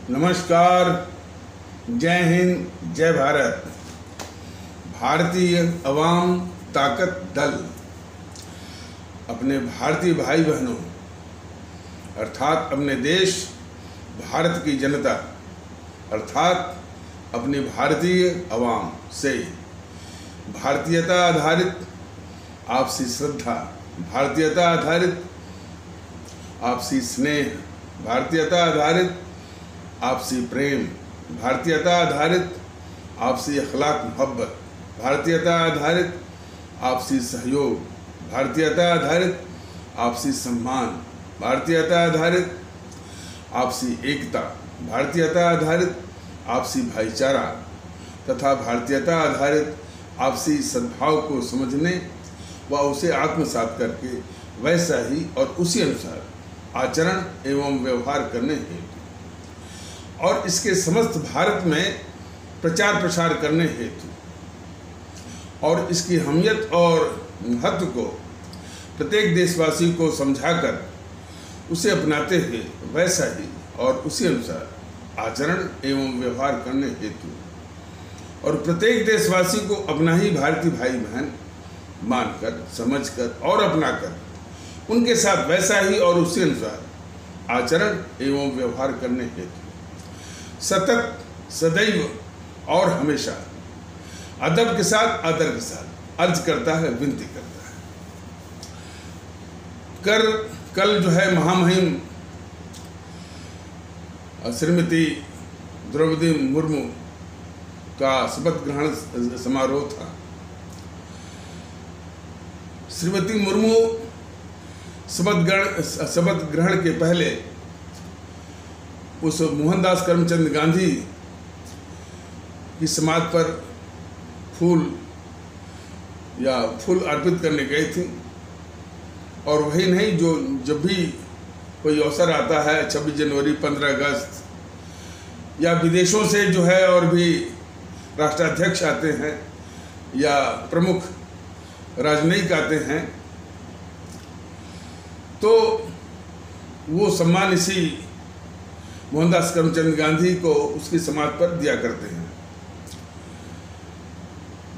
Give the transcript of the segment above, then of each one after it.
नमस्कार, जय हिंद, जय भारत। भारतीय अवाम ताकत दल अपने भारतीय भाई बहनों अर्थात अपने देश भारत की जनता अर्थात अपनी भारतीय अवाम से भारतीयता आधारित आपसी श्रद्धा, भारतीयता आधारित आपसी स्नेह, भारतीयता आधारित आपसी प्रेम, भारतीयता आधारित आपसी अखलाक मोहब्बत, भारतीयता आधारित आपसी सहयोग, भारतीयता आधारित आपसी सम्मान, भारतीयता आधारित आपसी एकता, भारतीयता आधारित आपसी भाईचारा तथा भारतीयता आधारित आपसी सद्भाव को समझने व उसे आत्मसात करके वैसा ही और उसी अनुसार आचरण एवं व्यवहार करने हेतु और इसके समस्त भारत में प्रचार प्रसार करने हेतु और इसकी अहमियत और महत्व को प्रत्येक देशवासी को समझाकर उसे अपनाते हुए वैसा ही और उसी अनुसार आचरण एवं व्यवहार करने हेतु और प्रत्येक देशवासी को अपना ही भारतीय भाई बहन मानकर, समझकर और अपनाकर उनके साथ वैसा ही और उसी अनुसार आचरण एवं व्यवहार करने हेतु सतत, सदैव और हमेशा अदब के साथ, आदर के साथ अर्ज करता है, विनती करता है। कल जो है महामहिम श्रीमती द्रौपदी मुर्मू का शपथ ग्रहण समारोह था। श्रीमती मुर्मू शपथ ग्रहण के पहले उस मोहनदास करमचंद गांधी की समाधि पर फूल अर्पित करने गई थी। और वही नहीं, जो जब भी कोई अवसर आता है 26 जनवरी, 15 अगस्त या विदेशों से जो है और भी राष्ट्राध्यक्ष आते हैं या प्रमुख राजनयिक आते हैं, तो वो सम्मान इसी मोहनदास करमचंद गांधी को उसकी समाधि पर दिया करते हैं।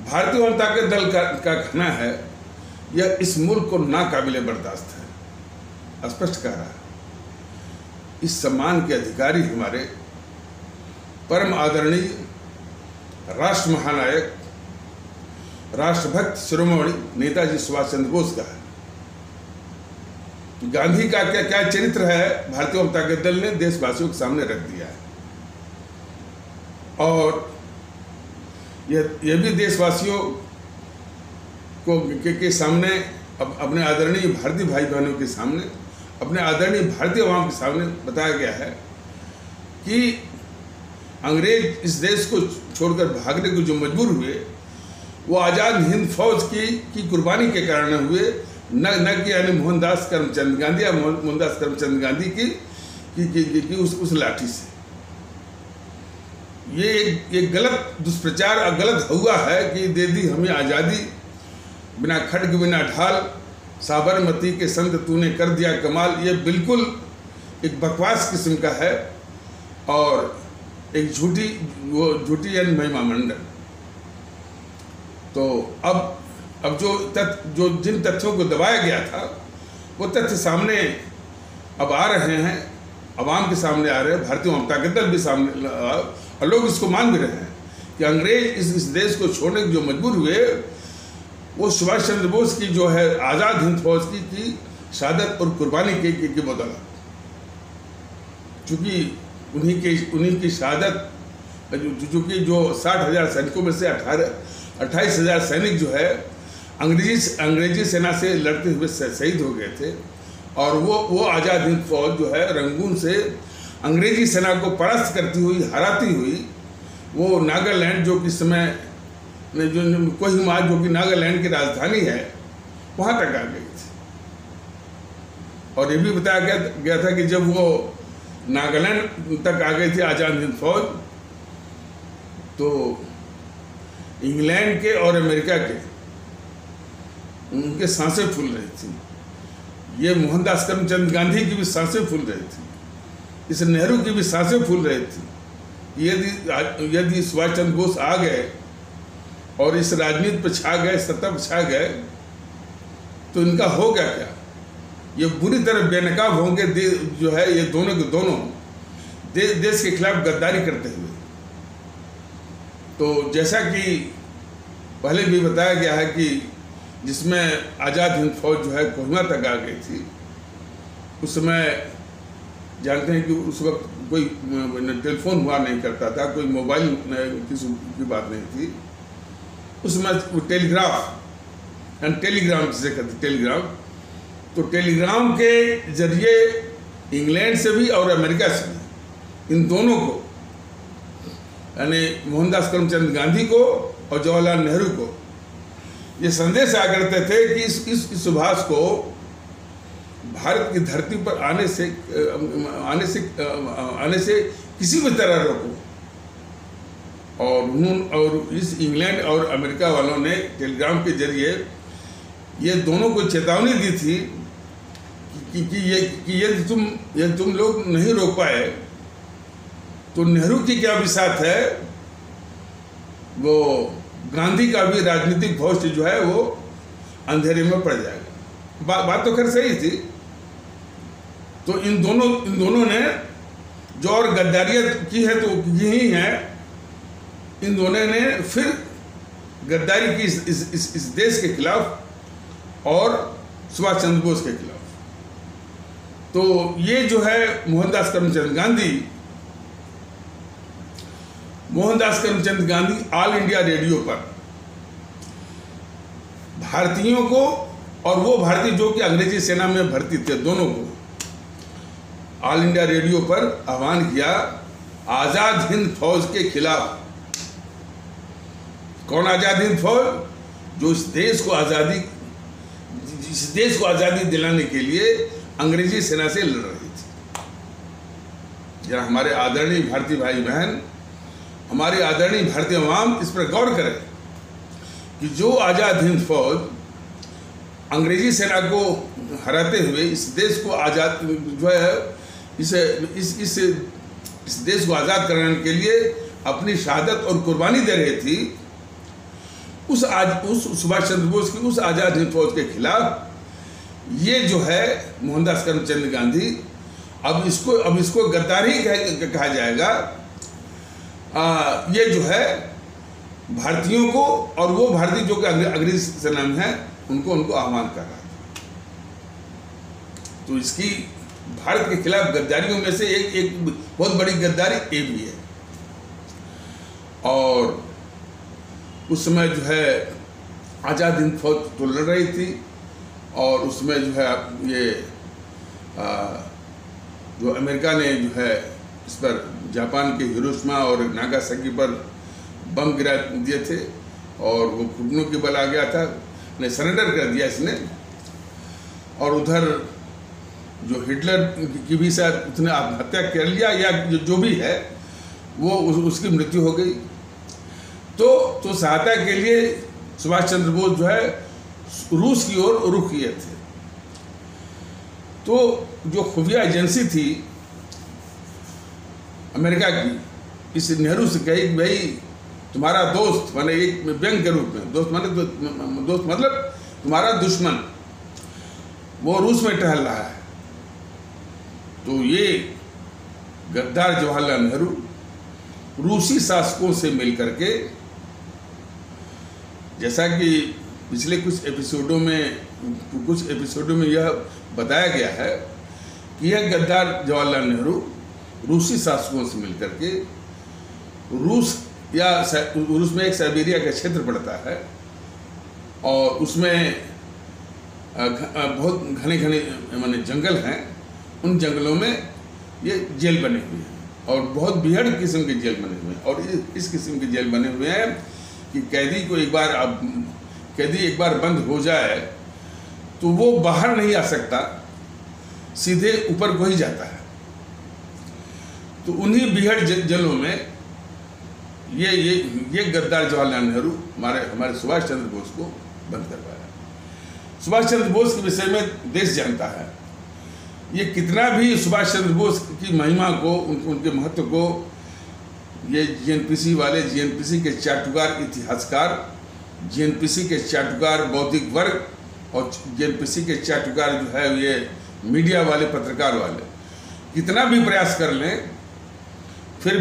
भारतीय जनता के दल का कहना है यह इस मुल्क को नाकाबिले बर्दाश्त है, स्पष्ट कह रहा है। इस सम्मान के अधिकारी हमारे परम आदरणीय राष्ट्र महानायक, राष्ट्रभक्त शिरोमणि नेताजी सुभाष चंद्र बोस का है। गांधी का क्या क्या चरित्र है, भारतीय जनता के दल ने देशवासियों के सामने रख दिया है। और यह भी देशवासियों को के सामने अपने आदरणीय भारतीय भाई बहनों के सामने, अपने आदरणीय भारतीय अवाम के सामने बताया गया है कि अंग्रेज इस देश को छोड़कर भागने को जो मजबूर हुए वो आज़ाद हिंद फौज की कुर्बानी के कारण हुए, न कि यानी मोहनदास करमचंद गांधी या मोहनदास करमचंद गांधी की उस लाठी से। ये एक गलत दुष्प्रचार और गलत हुआ है कि दे दी हमें आज़ादी, बिना खड्ग बिना ढाल, साबरमती के संत तूने कर दिया कमाल। ये बिल्कुल एक बकवास किस्म का है और एक झूठी यानी महिमा मंडल। तो अब जो जिन तथ्यों को दबाया गया था वो तथ्य सामने अब आ रहे हैं, अवाम के सामने आ रहे हैं, भारतीय जनता के दल भी सामने और लोग इसको मान भी रहे हैं कि अंग्रेज इस देश को छोड़ने के जो मजबूर हुए वो सुभाष चंद्र बोस की जो है आज़ाद हिंद फौज की शहादत और कुर्बानी की बदौलत। चूँकि उन्हीं की शहादत, चूँकि जो 60,000 सैनिकों में से 28,000 सैनिक जो है अंग्रेजी सेना से लड़ते हुए शहीद हो गए थे। और वो आज़ाद हिंद फौज जो है रंगून से अंग्रेजी सेना को परास्त करती हुई, हराती हुई, वो नागालैंड जो कि समय जो कोहिमा जो कि नागालैंड की राजधानी है वहाँ तक आ गई थी। और ये भी बताया गया था कि जब वो नागालैंड तक आ गई थी आज़ाद हिंद फौज, तो इंग्लैंड के और अमेरिका के उनके सांसें फूल रही थी। ये मोहनदास करमचंद गांधी की भी सांसें फूल रही थी। इस नेहरू की भी सांसें फूल रही थी। यदि सुभाष चंद्र बोस आ गए और इस राजनीति पर छा गए, सत्ता पर छा गए, तो इनका होगा क्या? ये बुरी तरह बेनकाब होंगे जो है ये दोनों के दोनों देश के खिलाफ गद्दारी करते हुए। तो जैसा कि पहले भी बताया गया है कि जिसमें आज़ाद हिंद फौज जो है कोहिमा तक आ गई थी, उस समय जानते हैं कि उस वक्त कोई टेलीफोन हुआ नहीं करता था, कोई मोबाइल की बात नहीं थी। उसमें टेलीग्राफ एंड टेलीग्राम जिसे कहते टेलीग्राम, तो टेलीग्राम के जरिए इंग्लैंड से भी और अमेरिका से भी इन दोनों को, यानी मोहनदास करमचंद गांधी को और जवाहरलाल नेहरू को ये संदेश आया करते थे कि इस सुभाष को भारत की धरती पर आने से किसी भी तरह रोको। और इस इंग्लैंड और अमेरिका वालों ने टेलीग्राम के जरिए ये दोनों को चेतावनी दी थी कि यदि तुम लोग नहीं रोक पाए तो नेहरू की क्या बिसात है, वो गांधी का भी राजनीतिक भविष्य जो है वो अंधेरे में पड़ जाएगा। बात तो खैर सही थी। तो इन दोनों ने जो और गद्दारियाँ की है तो यही है, इन दोनों ने फिर गद्दारी की इस देश के खिलाफ और सुभाष चंद्र बोस के खिलाफ। तो ये जो है Mohandas Karamchand Gandhi all India radio पर भारतीयों को, और वो भारतीय जो कि अंग्रेजी सेना में भर्ती थे, दोनों को ऑल इंडिया रेडियो पर आह्वान किया आज़ाद हिंद फौज के खिलाफ। कौन आज़ाद हिंद फौज? जो इस देश को आज़ादी दिलाने के लिए अंग्रेजी सेना से लड़ रही थी। जरा हमारे आदरणीय भारतीय भाई बहन, हमारी आदरणीय भारतीय अवाम इस पर गौर करें कि जो आज़ाद हिंद फौज अंग्रेजी सेना को हराते हुए इस देश को आज़ाद जो है इस देश को आज़ाद कराने के लिए अपनी शहादत और कुर्बानी दे रही थी, उस सुभाष चंद्र बोस की उस आज़ाद हिंद फौज के खिलाफ ये जो है मोहनदास करमचंद गांधी, अब इसको गद्दारी कहा जाएगा। ये जो है भारतीयों को, और वो भारतीय जो कि अंग्रेजी सेना में है, उनको आह्वान कर रहा था। तो इसकी भारत के खिलाफ गद्दारियों में से एक बहुत बड़ी गद्दारी ये भी है। और उस समय जो है आज़ाद हिंद फौज तो लड़ रही थी, और उसमें जो है ये जो अमेरिका ने जो है इस पर जापान के हिरोशिमा और नागासाकी पर बम गिरा दिए थे, और वो घुटनों के बल आ गया था, ने सरेंडर कर दिया इसने। और उधर जो हिटलर की भी शायद उसने आत्महत्या कर लिया, या जो भी है वो उसकी मृत्यु हो गई। तो सहायता के लिए सुभाष चंद्र बोस जो है रूस की ओर रुख किए थे। तो जो खुफिया एजेंसी थी अमेरिका की, इस नेहरू से कही कि भाई तुम्हारा दोस्त, माने एक व्यंग के रूप में, दोस्त मतलब तुम्हारा दुश्मन वो रूस में टहल रहा है। तो ये गद्दार जवाहरलाल नेहरू रूसी शासकों से मिलकर के, जैसा कि पिछले कुछ एपिसोडों में यह बताया गया है कि यह गद्दार जवाहरलाल नेहरू रूसी शासकों से मिलकर के रूस में एक साइबेरिया का क्षेत्र पड़ता है, और उसमें बहुत घने माने जंगल हैं। उन जंगलों में ये जेल बने हुए हैं, और बहुत बिहड़ किस्म के जेल बने हुए हैं। और इस किस्म के जेल बने हुए हैं कि कैदी एक बार बंद हो जाए तो वो बाहर नहीं आ सकता, सीधे ऊपर को ही जाता है। तो उन्हीं बिहड़ जेलों में ये गद्दार जवाहरलाल नेहरू हमारे सुभाष चंद्र बोस को बंद करवाया। सुभाष चंद्र बोस के विषय में देश जानता है, ये कितना भी सुभाष चंद्र बोस की महिमा को, उनके महत्व को ये जीएनपीसी वाले, जीएनपीसी के चाटुकार इतिहासकार, जीएनपीसी के चाटुकार बौद्धिक वर्ग और जीएनपीसी के चाटुकार जो है ये मीडिया वाले, पत्रकार वाले कितना भी प्रयास कर लें, फिर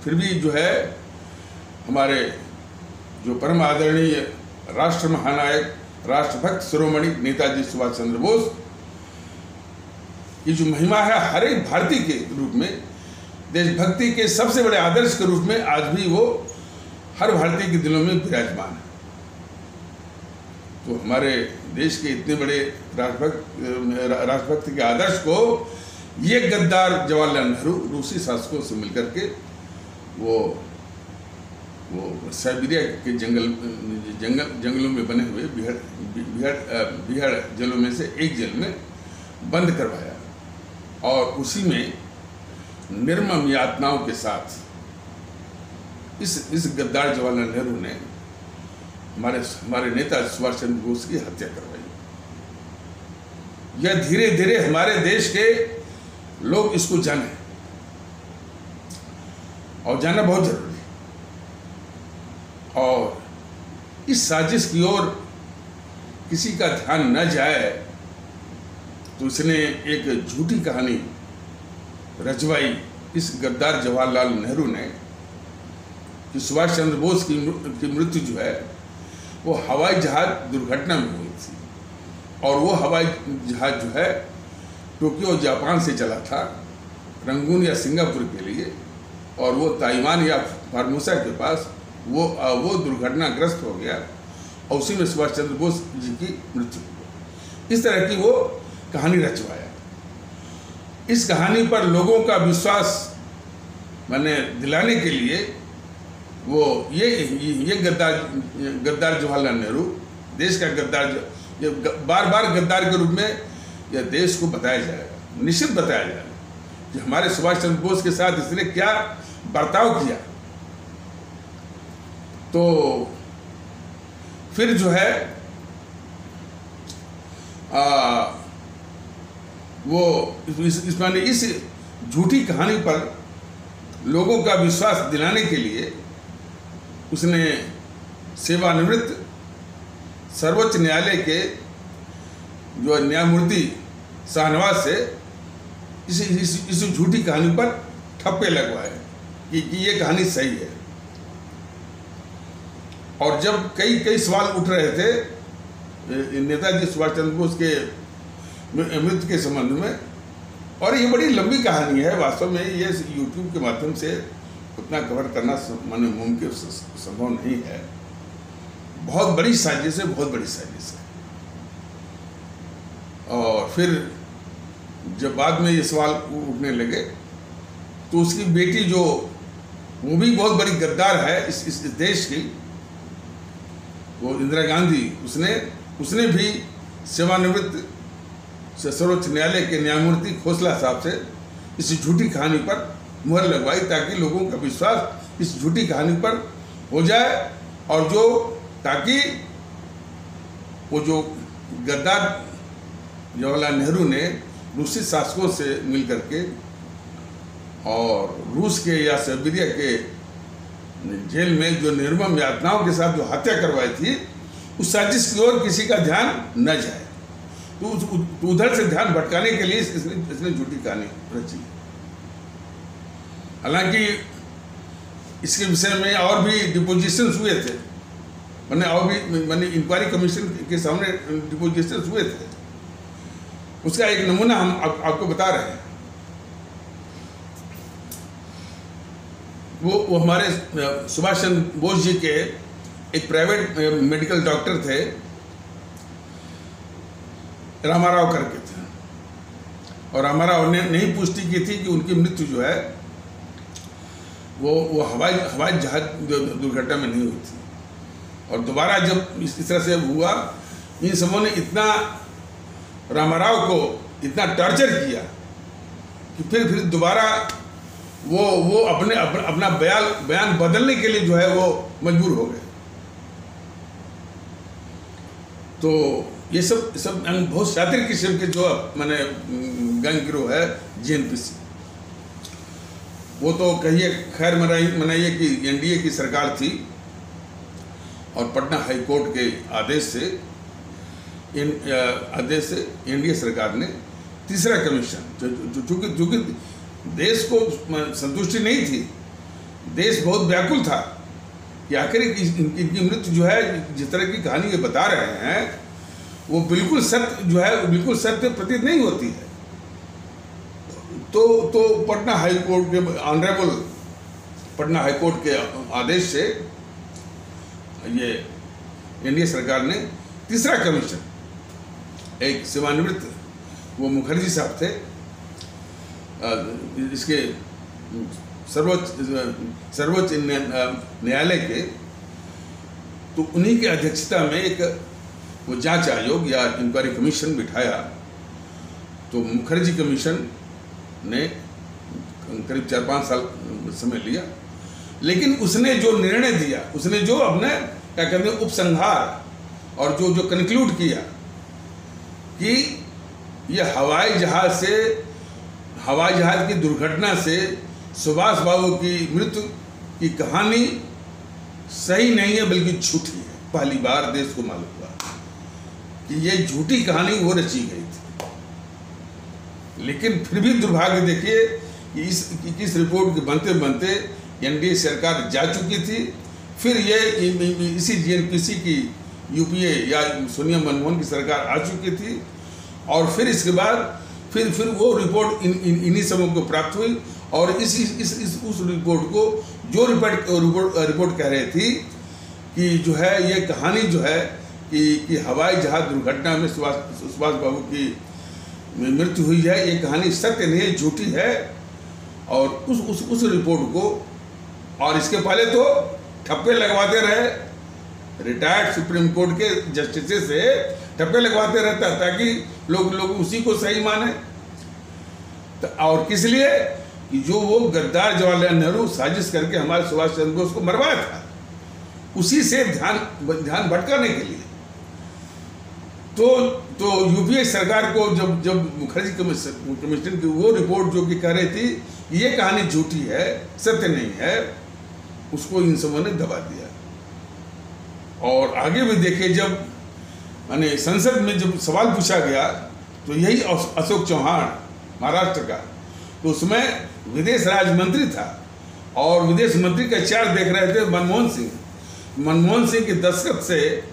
भी जो है हमारे जो परम आदरणीय राष्ट्र महानायक, राष्ट्रभक्त शिरोमणि नेताजी सुभाष चंद्र बोस की जो महिमा है हर एक भारतीय के रूप में, देशभक्ति के सबसे बड़े आदर्श के रूप में आज भी वो हर भारतीय के दिलों में विराजमान है। तो हमारे देश के इतने बड़े राष्ट्रभक्त के आदर्श को ये गद्दार जवाहरलाल नेहरू रूसी शासकों से मिलकर के वो साइबेरिया के जंगलों में बने हुए बिहार जेलों में से एक जेल में बंद करवाया और उसी में निर्मम यातनाओं के साथ इस गद्दार जवाहरलाल नेहरू ने हमारे नेता सुभाष चंद्र बोस की हत्या करवाई। यह धीरे धीरे हमारे देश के लोग इसको जाने और जानना बहुत जरूरी है। और इस साजिश की ओर किसी का ध्यान न जाए तो उसने एक झूठी कहानी रचवाई इस गद्दार जवाहरलाल नेहरू ने कि सुभाष चंद्र बोस की मृत्यु जो है वो हवाई जहाज दुर्घटना में हुई थी और वो हवाई जहाज जो है टोक्यो जापान से चला था रंगून या सिंगापुर के लिए और वो ताइवान या फार्मोसा के पास वो दुर्घटनाग्रस्त हो गया और उसी में सुभाष चंद्र बोस जी की मृत्यु हो गई। इस तरह की वो कहानी रचवाया। इस कहानी पर लोगों का विश्वास मैंने दिलाने के लिए वो ये गद्दार जवाहरलाल नेहरू, देश का गद्दार, बार बार गद्दार के रूप में यह देश को बताया जाएगा, निश्चित बताया जाएगा कि हमारे सुभाष चंद्र बोस के साथ इसने क्या बर्ताव किया। तो फिर जो है वो इस झूठी कहानी पर लोगों का विश्वास दिलाने के लिए उसने सेवानिवृत्त सर्वोच्च न्यायालय के जो न्यायमूर्ति शाहनवाज से इस झूठी कहानी पर ठप्पे लगवाए कि ये कहानी सही है। और जब कई सवाल उठ रहे थे नेताजी सुभाष चंद्र बोस के मृत्यु के संबंध में, और ये बड़ी लंबी कहानी है, वास्तव में ये यूट्यूब के माध्यम से उतना कवर करना माने मुमकिन संभव नहीं है। बहुत बड़ी साजिश है, बहुत बड़ी साजिश है। और फिर जब बाद में ये सवाल उठने लगे तो उसकी बेटी जो वो भी बहुत बड़ी गद्दार है इस देश की, वो इंदिरा गांधी, उसने भी सेवानिवृत्त सर्वोच्च न्यायालय के न्यायमूर्ति खोसला साहब से इस झूठी कहानी पर मुहर लगवाई ताकि लोगों का विश्वास इस झूठी कहानी पर हो जाए और ताकि वो जो गद्दार जवाहरलाल नेहरू ने रूसी शासकों से मिलकर के और रूस के या साइबेरिया के जेल में जो निर्मम यातनाओं के साथ जो हत्या करवाई थी, उस साजिश की ओर किसी का ध्यान न जाए। तो उधर से ध्यान भटकाने के लिए इसने झूठी कहानी रची। हालांकि इसके विषय में और भी डिपोजिशंस हुए थे, मैंने इंक्वायरी कमीशन के सामने डिपोजिशंस हुए थे। उसका एक नमूना हम आपको बता रहे हैं। वो हमारे सुभाष चंद्र बोस जी के एक प्राइवेट मेडिकल डॉक्टर थे, रामाराव करके थे, और रामाराव ने नहीं पुष्टि की थी कि उनकी मृत्यु जो है वो हवाई जहाज दुर्घटना में नहीं हुई थी। और दोबारा जब इस तरह से हुआ, इन सबों ने इतना रामाराव को इतना टॉर्चर किया कि फिर दोबारा वो अपना बयान बदलने के लिए जो है वो मजबूर हो गए। तो ये सब बहुत शातिर किस्म के जो मैंने गैंग गिरोह है जेएनपीसी, वो तो कहिए खैर मनाइए कि एनडीए की सरकार थी और पटना हाई कोर्ट के आदेश से एनडीए सरकार ने तीसरा कमीशन जो कि देश को संतुष्टि नहीं थी, देश बहुत व्याकुल था कि आखिर इनकी मृत्यु जो है, जिस तरह की कहानी ये बता रहे हैं वो बिल्कुल सत्य जो है, बिल्कुल सत्य प्रतीत नहीं होती है। तो पटना हाई कोर्ट के ऑनरेबल पटना हाई कोर्ट के आदेश से ये एनडीए सरकार ने तीसरा कमीशन, एक सेवानिवृत्त वो मुखर्जी साहब थे, इसके सर्वोच्च न्यायालय के, तो उन्हीं की अध्यक्षता में एक वो जांच आयोग या इंक्वायरी कमीशन बिठाया। तो मुखर्जी कमीशन ने करीब 4-5 साल समय लिया, लेकिन उसने जो निर्णय दिया, उसने जो अपने क्या कहते हैं उपसंहार और जो कंक्लूड किया कि ये हवाई जहाज की दुर्घटना से सुभाष बाबू की मृत्यु की कहानी सही नहीं है बल्कि झूठी है। पहली बार देश को मालूम हुआ कि ये झूठी कहानी वो रची गई थी। लेकिन फिर भी दुर्भाग्य देखिए कि इस रिपोर्ट के बनते बनते एनडीए सरकार जा चुकी थी, फिर ये इसी जेएनपीसी की यूपीए या सोनिया मनमोहन की सरकार आ चुकी थी, और फिर इसके बाद फिर वो रिपोर्ट इन्हीं सबों को प्राप्त हुई, और उस रिपोर्ट को जो रिपोर्ट कह रही थी कि जो है ये कहानी जो है कि हवाई जहाज दुर्घटना में सुभाष बाबू की मृत्यु हुई है, ये कहानी सत्य नहीं, झूठी है। और उस रिपोर्ट को, और इसके पहले तो ठप्पे लगवाते रहे, रिटायर्ड सुप्रीम कोर्ट के जस्टिस से ठप्पे लगवाते रहता ताकि लोग उसी को सही माने। तो और किस लिए कि जो वो गद्दार जवाहरलाल नेहरू साजिश करके हमारे सुभाष चंद्र बोस को मरवाया था, उसी से ध्यान भटकाने के लिए। तो यूपीए सरकार को जब मुखर्जी कमीशन की वो रिपोर्ट जो कि कह रही थी ये कहानी झूठी है, सत्य नहीं है, उसको इन सबों ने दबा दिया। और आगे भी देखिए, जब माने संसद में जब सवाल पूछा गया तो यही अशोक चौहान महाराष्ट्र का, तो उसमें विदेश राज्य मंत्री था और विदेश मंत्री का चार्ज देख रहे थे मनमोहन सिंह के दस्तखत से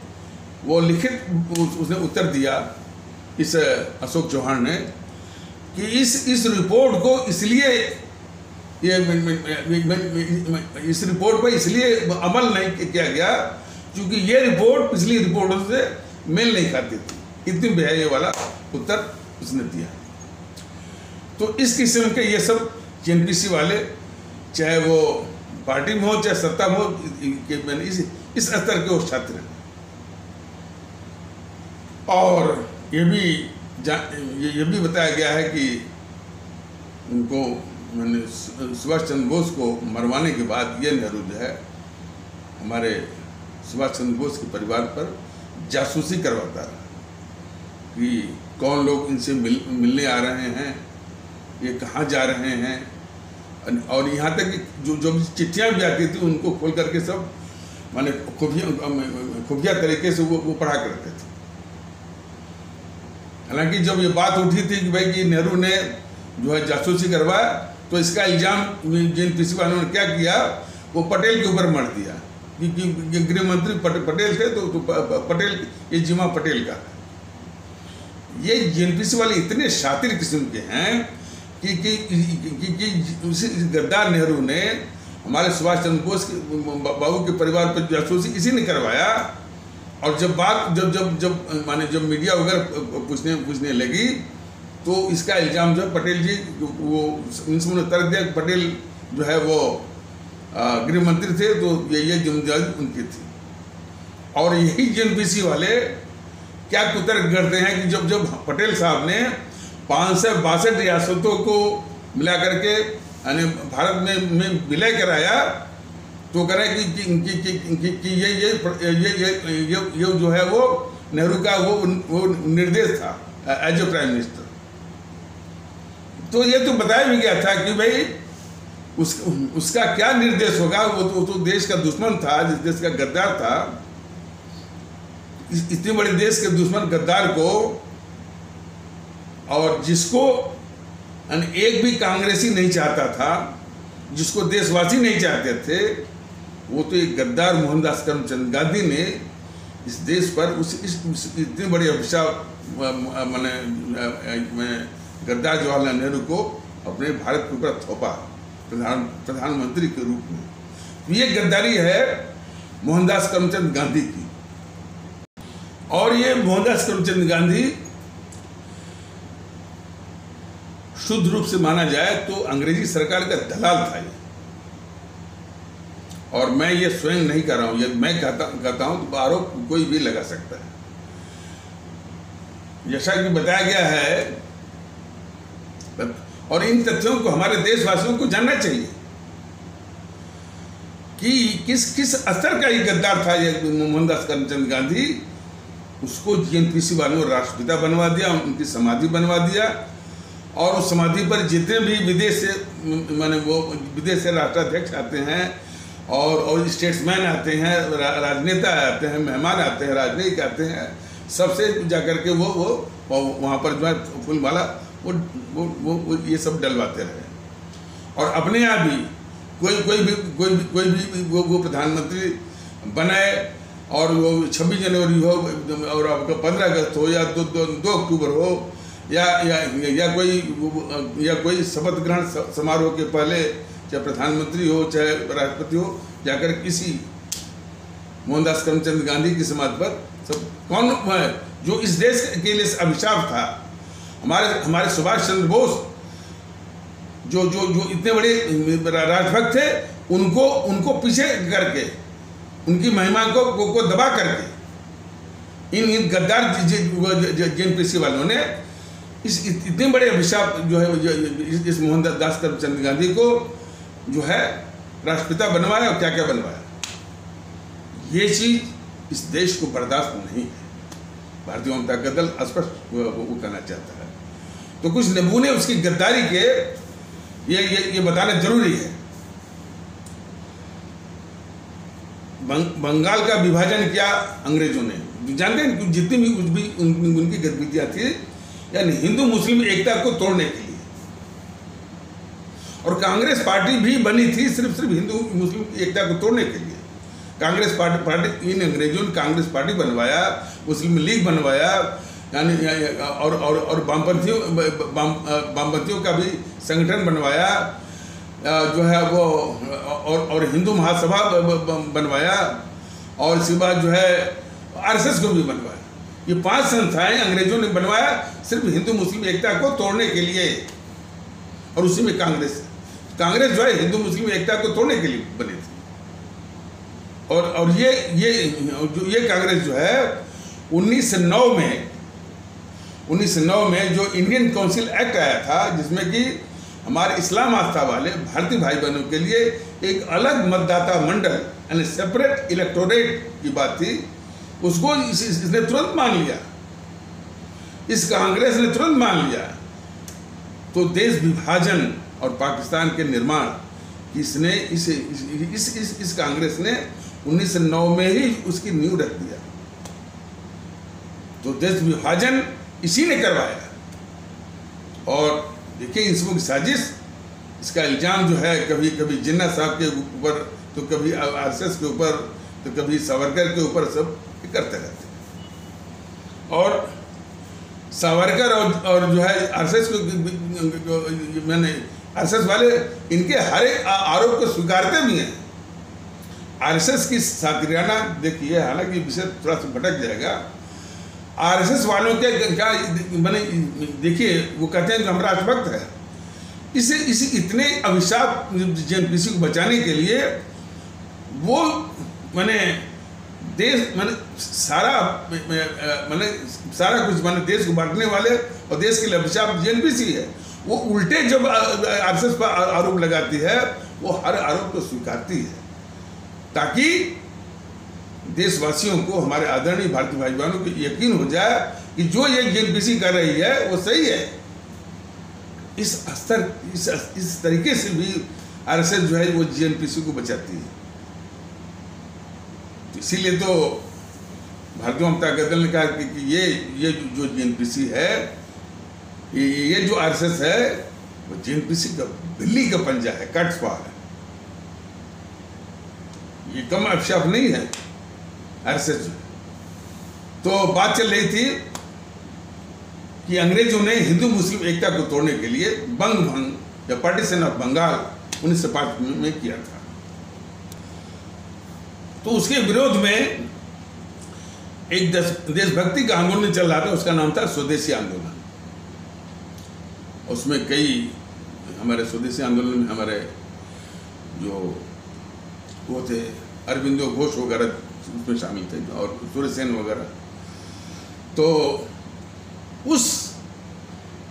वो लिखित उसने उत्तर दिया इस अशोक चौहान ने कि इस रिपोर्ट को इसलिए इस रिपोर्ट पर इसलिए अमल नहीं किया गया क्योंकि ये रिपोर्ट पिछली रिपोर्टों से मेल नहीं खाती थी। इतनी बेहया वाला उत्तर उसने दिया। तो इस किस्म के ये सब जेएनपीसी वाले, चाहे वो पार्टी में हो चाहे सत्ता में हो, इस स्तर के वो छात्र हैं। और ये भी बताया गया है कि उनको मैंने सुभाष चंद्र बोस को मरवाने के बाद ये नेहरू जो है हमारे सुभाष चंद्र बोस के परिवार पर जासूसी करवाता रहा कि कौन लोग इनसे मिलने आ रहे हैं, ये कहाँ जा रहे हैं, और यहाँ तक कि जो चिट्ठियाँ भी आती थी उनको खोल करके सब माने खुफिया तरीके से वो पढ़ा करते थे। हालांकि जब ये बात उठी थी कि भाई कि नेहरू ने जो है जासूसी करवाया, तो इसका इल्ज़ाम जेएनपीसी वालों ने क्या किया, वो पटेल के ऊपर मर दिया कि गृह मंत्री पटेल थे, तो पटेल ये जिम्मा पटेल का। ये जेएनपीसी वाले इतने शातिर किस्म के हैं कि उसी गद्दार नेहरू ने हमारे सुभाष चंद्र बोस के बाबू के परिवार पर जासूसी इसी ने करवाया। और जब बात जब मीडिया वगैरह पूछने लगी तो इसका इल्ज़ाम जो है पटेल जी वो उन्होंने तर्क दिया, पटेल जो है वो गृह मंत्री थे, तो ये जिम्मेदारी उनकी थी। और यही जेएनपीसी वाले क्या कुतर्क करते हैं कि जब पटेल साहब ने 562 रियासतों को मिला करके यानी भारत में विलय कराया, तो कह रहे कि ये जो है वो नेहरू का वो निर्देश था एज ए प्राइम मिनिस्टर। तो ये तो बताया भी गया था कि भाई उसका क्या निर्देश होगा। वो तो देश का दुश्मन था, जिस देश का गद्दार था। इतने बड़े देश के दुश्मन गद्दार को, और जिसको एक भी कांग्रेसी नहीं चाहता था, जिसको देशवासी नहीं चाहते थे, वो तो एक गद्दार मोहनदास करमचंद गांधी ने इस देश पर इतने बड़े अभिशाप गद्दार जवाहरलाल नेहरू को अपने भारत के ऊपर थोपा प्रधानमंत्री के रूप में। ये गद्दारी है मोहनदास करमचंद गांधी की। और ये मोहनदास करमचंद गांधी शुद्ध रूप से माना जाए तो अंग्रेजी सरकार का दलाल था ये। और मैं ये स्वयं नहीं कर रहा हूं, ये मैं कहता हूं तो आरोप कोई भी लगा सकता है। जैसा कि बताया गया है, और इन तथ्यों को हमारे देशवासियों को जानना चाहिए कि किस स्तर का ये गद्दार था ये मोहनदास करमचंद गांधी। उसको जीएनपीसी वालों ने राष्ट्रपिता बनवा दिया, उनकी समाधि बनवा दिया, और उस समाधि पर जितने भी विदेश से राष्ट्राध्यक्ष आते हैं और स्टेट्समैन आते हैं, राजनेता आते हैं, मेहमान आते हैं, राजनीतिक आते हैं, सबसे जाकर के वो वहाँ पर जो है फूलमाला वो ये सब डलवाते रहे। और अपने यहाँ भी कोई भी वो प्रधानमंत्री बनाए, और वो 26 जनवरी हो और आपका 15 अगस्त हो या 2 अक्टूबर हो या कोई शपथ ग्रहण समारोह के पहले, चाहे प्रधानमंत्री हो चाहे राष्ट्रपति हो, जाकर किसी मोहनदास करमचंद गांधी की समाधि पर सब कौन है जो इस देश के लिए अभिशाप था। हमारे सुभाष चंद्र बोस जो इतने बड़े राजभक्त थे, उनको पीछे करके, उनकी महिमा को दबा करके इन गद्दार जेएनपीसी वालों ने इस इतने बड़े अभिशाप जो है इस मोहनदास करमचंद गांधी को जो है राष्ट्रपिता बनवाया, और क्या क्या बनवाया। ये चीज इस देश को बर्दाश्त नहीं है। भारतीय जनता दल स्पष्ट वो कहना चाहता है। तो कुछ नमूने उसकी गद्दारी के ये बताना जरूरी है। बंगाल का विभाजन किया अंग्रेजों ने, जानते हैं जितनी भी उनकी गतिविधियां थी, यानी हिंदू मुस्लिम एकता को तोड़ने के लिए। और कांग्रेस पार्टी भी बनी थी सिर्फ हिंदू मुस्लिम की एकता को तोड़ने के लिए। कांग्रेस पार्टी इन अंग्रेजों ने कांग्रेस पार्टी बनवाया, मुस्लिम लीग बनवाया, यानी और वामपंथियों का भी संगठन बनवाया जो है वो, और हिंदू महासभा बनवाया, और इसके बाद जो है आरएसएस को भी बनवाया। ये 5 संस्थाएं अंग्रेजों ने बनवाया सिर्फ हिंदू मुस्लिम एकता को तोड़ने के लिए। और उसी में कांग्रेस जो है हिंदू मुस्लिम एकता को तोड़ने के लिए बनी थी। और ये कांग्रेस जो है 1909 में जो इंडियन काउंसिल एक्ट आया था, जिसमें कि हमारे इस्लाम आस्था वाले भारतीय भाई बहनों के लिए एक अलग मतदाता मंडल यानी सेपरेट इलेक्टोरेट की बात थी, उसको इसने तुरंत मान लिया। इस कांग्रेस ने तुरंत मान लिया। तो देश विभाजन और पाकिस्तान के निर्माण इसने इस कांग्रेस ने 1909 में ही उसकी नींव रख दिया। तो देश विभाजन इसी ने करवाया। और देखिए इसमें साजिश, इसका इल्जाम जो है कभी जिन्ना साहब के ऊपर, तो कभी आरएसएस के ऊपर, तो कभी सावरकर के ऊपर, सब करते रहते हैं। और सावरकर और जो है आरएसएस को आरएसएस वाले इनके हर एक आरोप को स्वीकारते भी हैं। आरएसएस की सातिराना देखिए, हालांकि विषय थोड़ा सा भटक जाएगा। आरएसएस वालों के क्या मैंने देखिए, वो कहते हैं कि हम राष्ट्रभक्त है। इसी इतने अभिशाप जेएनपीसी को बचाने के लिए वो सारा कुछ देश को बांटने वाले और देश के लिए अभिशाप जेएनपीसी है। वो उल्टे जब आरएसएस पर आरोप लगाती है, वो हर आरोप को स्वीकारती है, ताकि देशवासियों को, हमारे आदरणीय भारतीय भाई बहनों को यकीन हो जाए कि जो ये जेएनपीसी कर रही है वो सही है। इस तरीके से भी आरएसएस जो है वो जेएनपीसी को बचाती है। इसीलिए तो भारतीय जनता दल ने कहा कि ये जो जेएनपीसी है, ये जो आरएसएस है वो जेएनपीसी का बिल्ली का पंजा है, कटस्पा है। ये कम अपशाप नहीं है आरएसएस। तो बात चल रही थी कि अंग्रेजों ने हिंदू मुस्लिम एकता को तोड़ने के लिए बंग भंग या पार्टीशन ऑफ बंगाल 1905 में किया था। तो उसके विरोध में एक देशभक्ति का आंदोलन चल रहा था, उसका नाम था स्वदेशी आंदोलन। उसमें कई हमारे स्वदेशी आंदोलन में हमारे जो वो थे अरविंदो घोष वगैरह उसमें शामिल थे और सूर्यसेन वगैरह। तो उस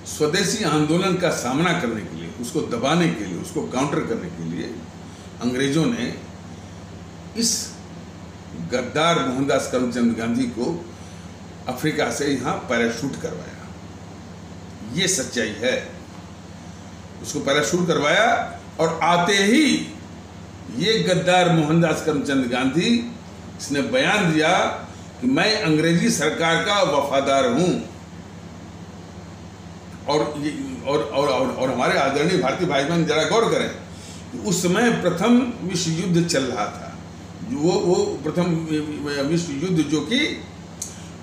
स्वदेशी आंदोलन का सामना करने के लिए, उसको दबाने के लिए, उसको काउंटर करने के लिए अंग्रेजों ने इस गद्दार मोहनदास करमचंद गांधी को अफ्रीका से यहाँ पैराशूट करवाया। ये सच्चाई है। उसको पैराशूट करवाया और आते ही ये गद्दार मोहनदास करमचंद गांधी इसने बयान दिया कि मैं अंग्रेजी सरकार का वफादार हूं। और हमारे आदरणीय भारतीय भाई बहन जरा गौर करें कि उस समय प्रथम विश्व युद्ध चल रहा था। वो प्रथम विश्व युद्ध जो कि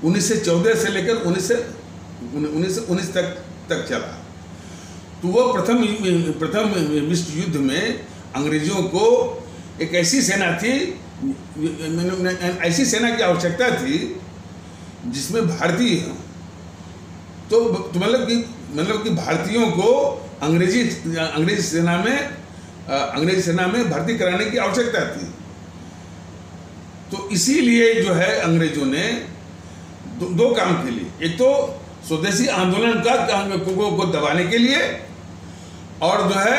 1914 से लेकर 1919 तक चला। तो वो प्रथम विश्व युद्ध में अंग्रेजों को एक ऐसी सेना थी, ऐसी सेना की आवश्यकता थी जिसमें भारतीय हों। तो मतलब कि भारतीयों को अंग्रेजी सेना में भर्ती कराने की आवश्यकता थी। तो इसीलिए जो है अंग्रेजों ने दो काम के लिए, एक तो स्वदेशी आंदोलन को दबाने के लिए और जो है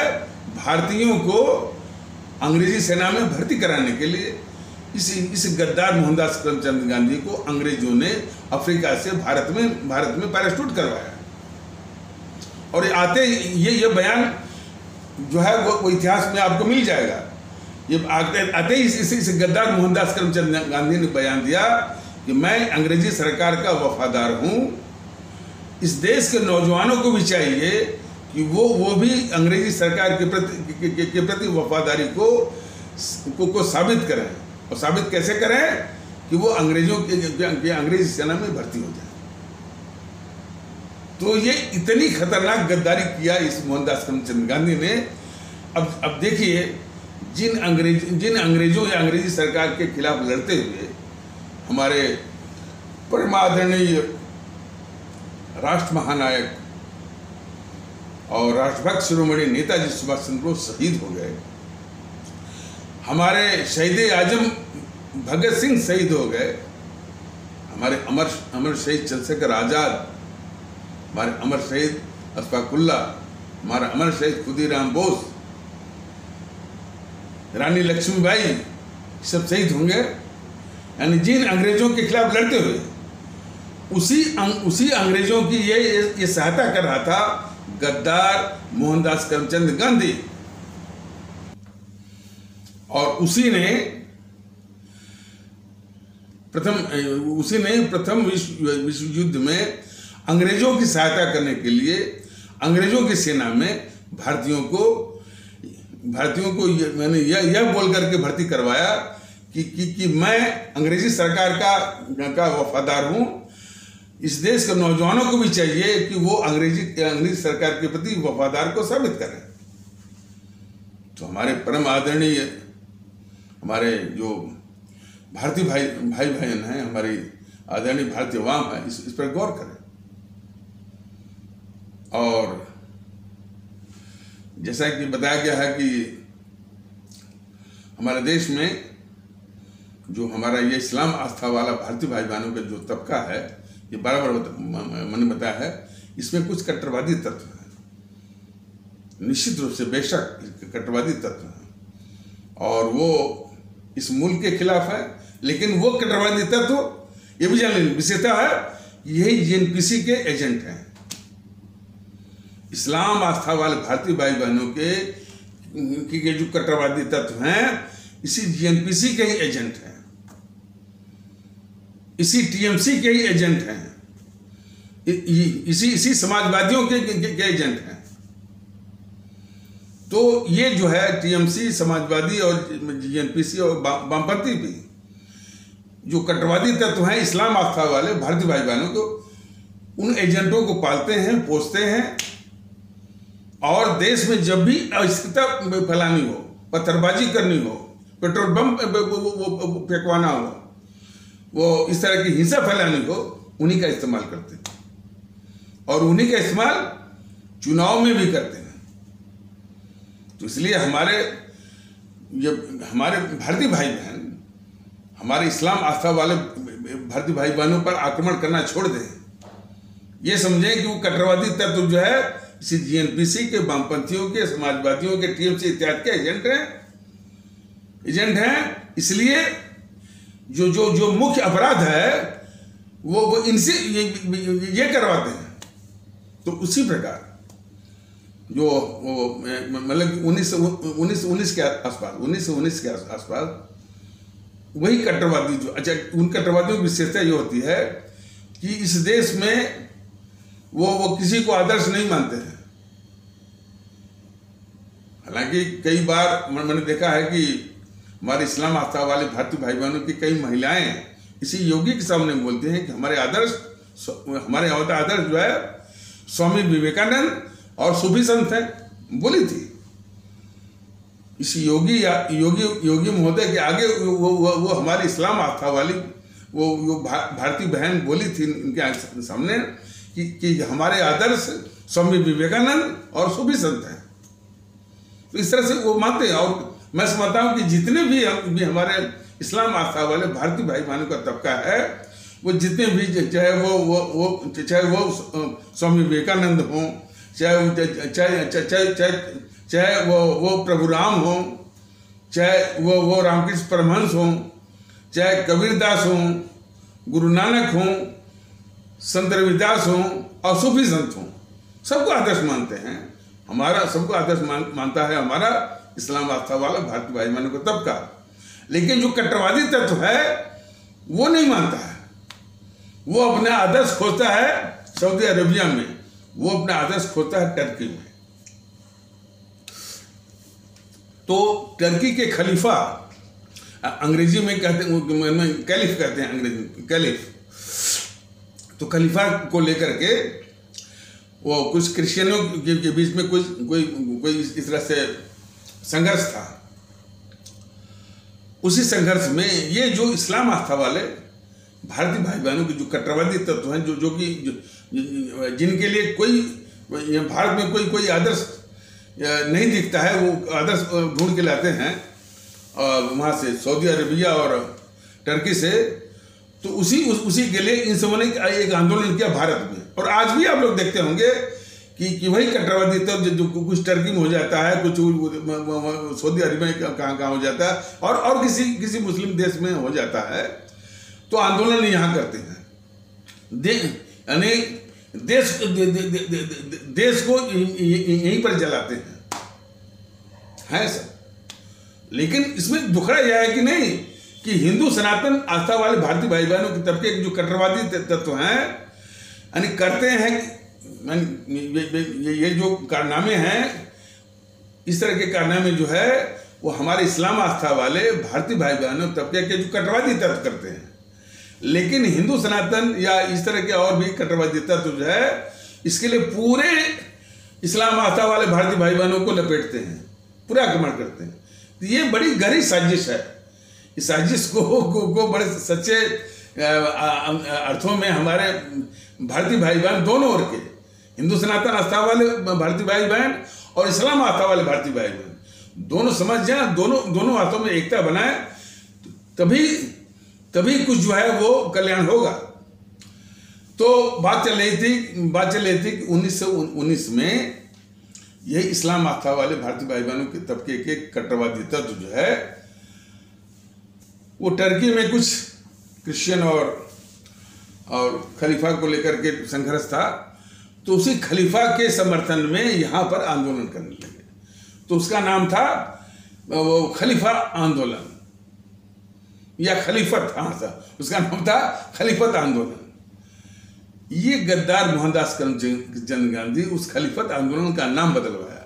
भारतीयों को अंग्रेजी सेना में भर्ती कराने के लिए इस गद्दार मोहनदास करमचंद गांधी को अंग्रेजों ने अफ्रीका से भारत में पैराशूट करवाया। और आते ये बयान जो है वो इतिहास में आपको मिल जाएगा। ये आते ही इस गद्दार मोहनदास करमचंद गांधी ने बयान दिया कि मैं अंग्रेजी सरकार का वफादार हूँ। इस देश के नौजवानों को भी चाहिए कि वो भी अंग्रेजी सरकार के प्रति वफादारी को साबित करें। और साबित कैसे करें कि वो अंग्रेजी सेना में भर्ती हो जाए। तो ये इतनी खतरनाक गद्दारी किया इस मोहनदास करमचंद गांधी ने। अब देखिए, जिन अंग्रेजों या अंग्रेजी सरकार के खिलाफ लड़ते हुए हमारे परमादरणीय राष्ट्र महानायक और राष्ट्रभक्त शिरोमणि नेताजी सुभाष चंद्र बोस शहीद हो गए, हमारे शहीद आजम भगत सिंह शहीद हो गए, हमारे अमर शहीद चंद्रशेखर आजाद, हमारे अमर शहीद अशफाकुल्ला, हमारा अमर शहीद खुदीराम बोस, रानी लक्ष्मीबाई सब शहीद होंगे। यानी जिन अंग्रेजों के खिलाफ लड़ते हुए उसी अंग्रेजों की ये सहायता कर रहा था गद्दार मोहनदास करमचंद गांधी। और उसी ने प्रथम विश्व युद्ध में अंग्रेजों की सहायता करने के लिए अंग्रेजों की सेना में भारतीयों को मैंने यह बोल करके भर्ती करवाया कि मैं अंग्रेजी सरकार का वफादार हूँ। इस देश के नौजवानों को भी चाहिए कि वो अंग्रेजी सरकार के प्रति वफादार को साबित करें। तो हमारे परम आदरणीय हमारे जो भारतीय भाई बहन हैं, हमारी आदरणीय भारतीय अवाम है, इस पर गौर करें। और जैसा कि बताया गया है कि हमारे देश में जो हमारा ये इस्लाम आस्था वाला भारतीय भाई बहनों का जो तबका है, ये बराबर मैंने बताया है, इसमें कुछ कट्टरवादी तत्व हैं, निश्चित रूप से बेशक कट्टरवादी तत्व हैं। और वो इस मुल्क के खिलाफ है, लेकिन वो कट्टरवादी तत्व ये भी जान लें विशेषता है, यही जीएनपीसी के एजेंट हैं। इस्लाम आस्था वाले भारतीय भाई बहनों के जो कट्टरवादी तत्व हैं, इसी जीएनपीसी के ही एजेंट हैं, इसी टीएमसी के ही एजेंट हैं, इसी समाजवादियों के एजेंट हैं। तो ये जो है टीएमसी, समाजवादी और जीएनपीसी और वामपंथी भी जो कट्टरवादी तत्व हैं इस्लाम आस्था वाले भारतीय भाई बहनों को, उन एजेंटों को पालते हैं, पोसते हैं। और देश में जब भी अस्थिरता फैलानी हो, पत्थरबाजी करनी हो, पेट्रोल बम फेंकवाना हो, वो इस तरह की हिंसा फैलानी हो, उन्हीं का इस्तेमाल करते हैं और उन्हीं का इस्तेमाल चुनाव में भी करते हैं। तो इसलिए हमारे भारतीय भाई बहन, हमारे इस्लाम आस्था वाले भारतीय भाई बहनों पर आक्रमण करना छोड़ दें। ये समझें कि वो कट्टरवादी तत्व जो है इसी जीएनपीसी के, वामपंथियों के, समाजवादियों के, टीएमसी इत्यादि के एजेंट हैं। इसलिए जो मुख्य अपराध है वो इनसे ये करवाते हैं। तो उसी प्रकार जो मतलब 1919 के आसपास वही कट्टरवादी जो, अच्छा, उन कट्टरवादियों की विशेषता ये होती है कि इस देश में वो किसी को आदर्श नहीं मानते हैं। हालांकि कई बार मैंने देखा है कि हमारे इस्लाम आस्था वाले भारतीय भाई बहनों की कई महिलाएं इसी योगी के सामने बोलती हैं कि हमारे आदर्श जो है स्वामी विवेकानंद और सूफी संत हैं, बोली थी। इस योगी महोदय के आगे वो हमारी इस्लाम आस्था वाली वो भारतीय बहन बोली थी इनके सामने कि हमारे आदर्श स्वामी विवेकानंद और सूफी संत हैं। तो इस तरह से वो मानते हैं। और मैं समझता हूँ कि जितने भी हमारे इस्लाम आस्था वाले भारतीय भाई बहनों का तबका है, वो जितने भी, चाहे वो स्वामी विवेकानंद हों, चाहे वो प्रभु राम हों, चाहे वो रामकृष्ण परमहंस हों, चाहे कबीरदास हों, गुरु नानक हों, संत रविदास हों और सूफी संत हों, सबको आदर्श मानते हैं। सबको आदर्श मानता है हमारा इस्लाम आस्था वाला भारतीय भाई बहनों का तबका। लेकिन जो कट्टरवादी तत्व है वो नहीं मानता है। वो अपना आदर्श खोजता है सऊदी अरेबिया में, वो अपना आदर्श खोजता है टर्की में। तो टर्की के खलीफा, अंग्रेजी में कहते हैं कैलिफ कहते हैं, अंग्रेजी में कैलिफ। तो खलीफा को लेकर के वो कुछ क्रिश्चियनों के बीच में कोई इस तरह से संघर्ष था। उसी संघर्ष में ये जो इस्लाम आस्था वाले भारतीय भाई बहनों के जो कट्टरवादी तत्व हैं, जो कि जिनके लिए भारत में कोई आदर्श नहीं दिखता है, वो आदर्श ढूंढ के लाते हैं वहाँ से, सऊदी अरेबिया और टर्की से। तो उसी के लिए इन सबों ने एक आंदोलन किया भारत में। और आज भी आप लोग देखते होंगे कि वही कट्टरवादी तत्व जो कुछ टर्की में हो जाता है, कुछ सऊदी अरेबिया में कहाँ हो जाता है, और किसी मुस्लिम देश में हो जाता है, तो आंदोलन यहाँ करते हैं। यानी देश को यहीं पर जलाते हैं सब। लेकिन इसमें दुखड़ा यह है कि नहीं कि हिंदू सनातन आस्था वाले भारतीय भाई बहनों के तबके जो कट्टरवादी तत्व हैं, यानी करते हैं ये जो कारनामे हैं, इस तरह के कारनामे जो है वो हमारे इस्लाम आस्था वाले भारतीय भाई बहनों तबके के जो कट्टरवादी तत्व करते हैं। लेकिन हिंदू सनातन या इस तरह के और भी कट्टरवादी तत्व जो है, इसके लिए पूरे इस्लाम आस्था वाले भारतीय भाई बहनों को लपेटते हैं, पूरा आक्रमण करते हैं। तो ये बड़ी गहरी साजिश है। इस साजिश को बड़े सच्चे अर्थों में हमारे भारतीय भाई बहन दोनों ओर के, हिंदू सनातन आस्था वाले भारतीय भाई बहन और इस्लाम आस्था वाले भारतीय भाई बहन, दोनों समझ जाए, दोनों हाथों में एकता बनाए, तभी कुछ जो है वो कल्याण होगा। तो बात चल रही थी कि 1919 में यही इस्लाम आस्था वाले भारतीय भाई बहनों के तबके के कट्टरवादी तत्व जो है वो टर्की में कुछ क्रिश्चियन और खलीफा को लेकर के संघर्ष था, तो उसी खलीफा के समर्थन में यहाँ पर आंदोलन करने लगे। तो उसका नाम था वो खलीफा आंदोलन या खलीफत, हाँ था, उसका नाम था खलीफत आंदोलन। ये गद्दार मोहनदास करमचंद गांधी उस खलीफत आंदोलन का नाम बदलवाया,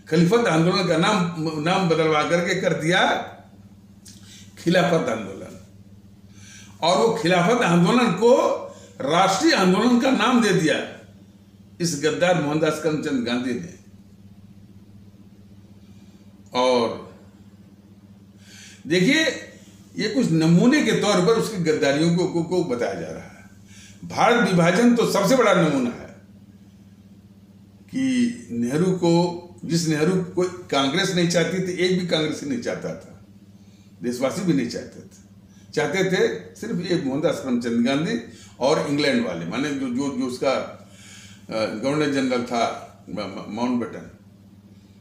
खलीफत आंदोलन का नाम बदलवा करके कर दिया खिलाफत आंदोलन, और वो खिलाफत आंदोलन को राष्ट्रीय आंदोलन का नाम दे दिया इस गद्दार मोहनदास करमचंद गांधी ने। और देखिए, ये कुछ नमूने के तौर पर उसकी गद्दारियों को बताया जा रहा है। भारत विभाजन तो सबसे बड़ा नमूना है कि नेहरू को, जिस नेहरू को कांग्रेस नहीं चाहती थी, एक भी कांग्रेसी नहीं चाहता था, देशवासी भी नहीं चाहते थे सिर्फ एक मोहनदास करमचंद गांधी और इंग्लैंड वाले, माने जो उसका गवर्नर जनरल था माउंटबेटन,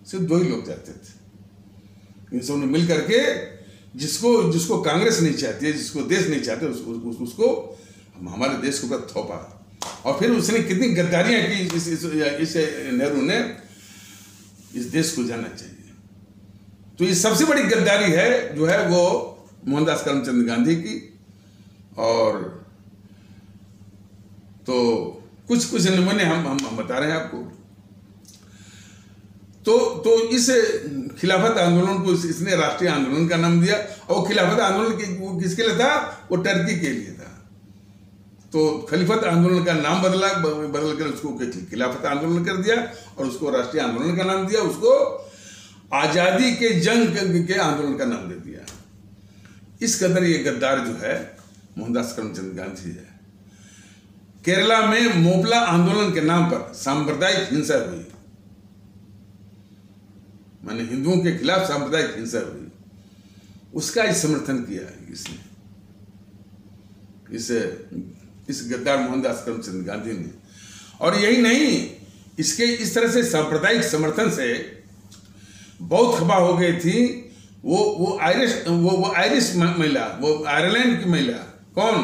सिर्फ दो ही लोग चाहते थे। इन सबने मिल करके जिसको कांग्रेस नहीं चाहती है, जिसको देश नहीं चाहते, उसको हमारे देश के ऊपर थोपा। और फिर उसने कितनी गद्दारियां की, इस नेहरू ने इस देश को जानना चाहिए। तो ये सबसे बड़ी गद्दारी है जो है वो मोहनदास करमचंद गांधी की। और तो कुछ नमूने हम बता रहे हैं आपको। तो इस खिलाफत आंदोलन को इसने राष्ट्रीय आंदोलन का नाम दिया। और खिलाफत आंदोलन वो किसके लिए था? वो टर्की के लिए था। तो खिलाफत आंदोलन का नाम बदल कर उसको खिलाफत आंदोलन कर दिया और उसको राष्ट्रीय आंदोलन का नाम दिया, उसको आजादी के जंग के आंदोलन का नाम दे दिया। इस कदर ये गद्दार जो है मोहनदास करमचंद गांधी है। केरला में मोपला आंदोलन के नाम पर सांप्रदायिक हिंसा हुई, माने हिंदुओं के खिलाफ सांप्रदायिक हिंसा हुई, उसका ही समर्थन किया इसने, इस गद्दार मोहनदास करमचंद गांधी ने। और यही नहीं, इसके इस तरह से सांप्रदायिक समर्थन से बहुत खफा हो गई थी वो आयरिश महिला, वो आयरलैंड की महिला, कौन?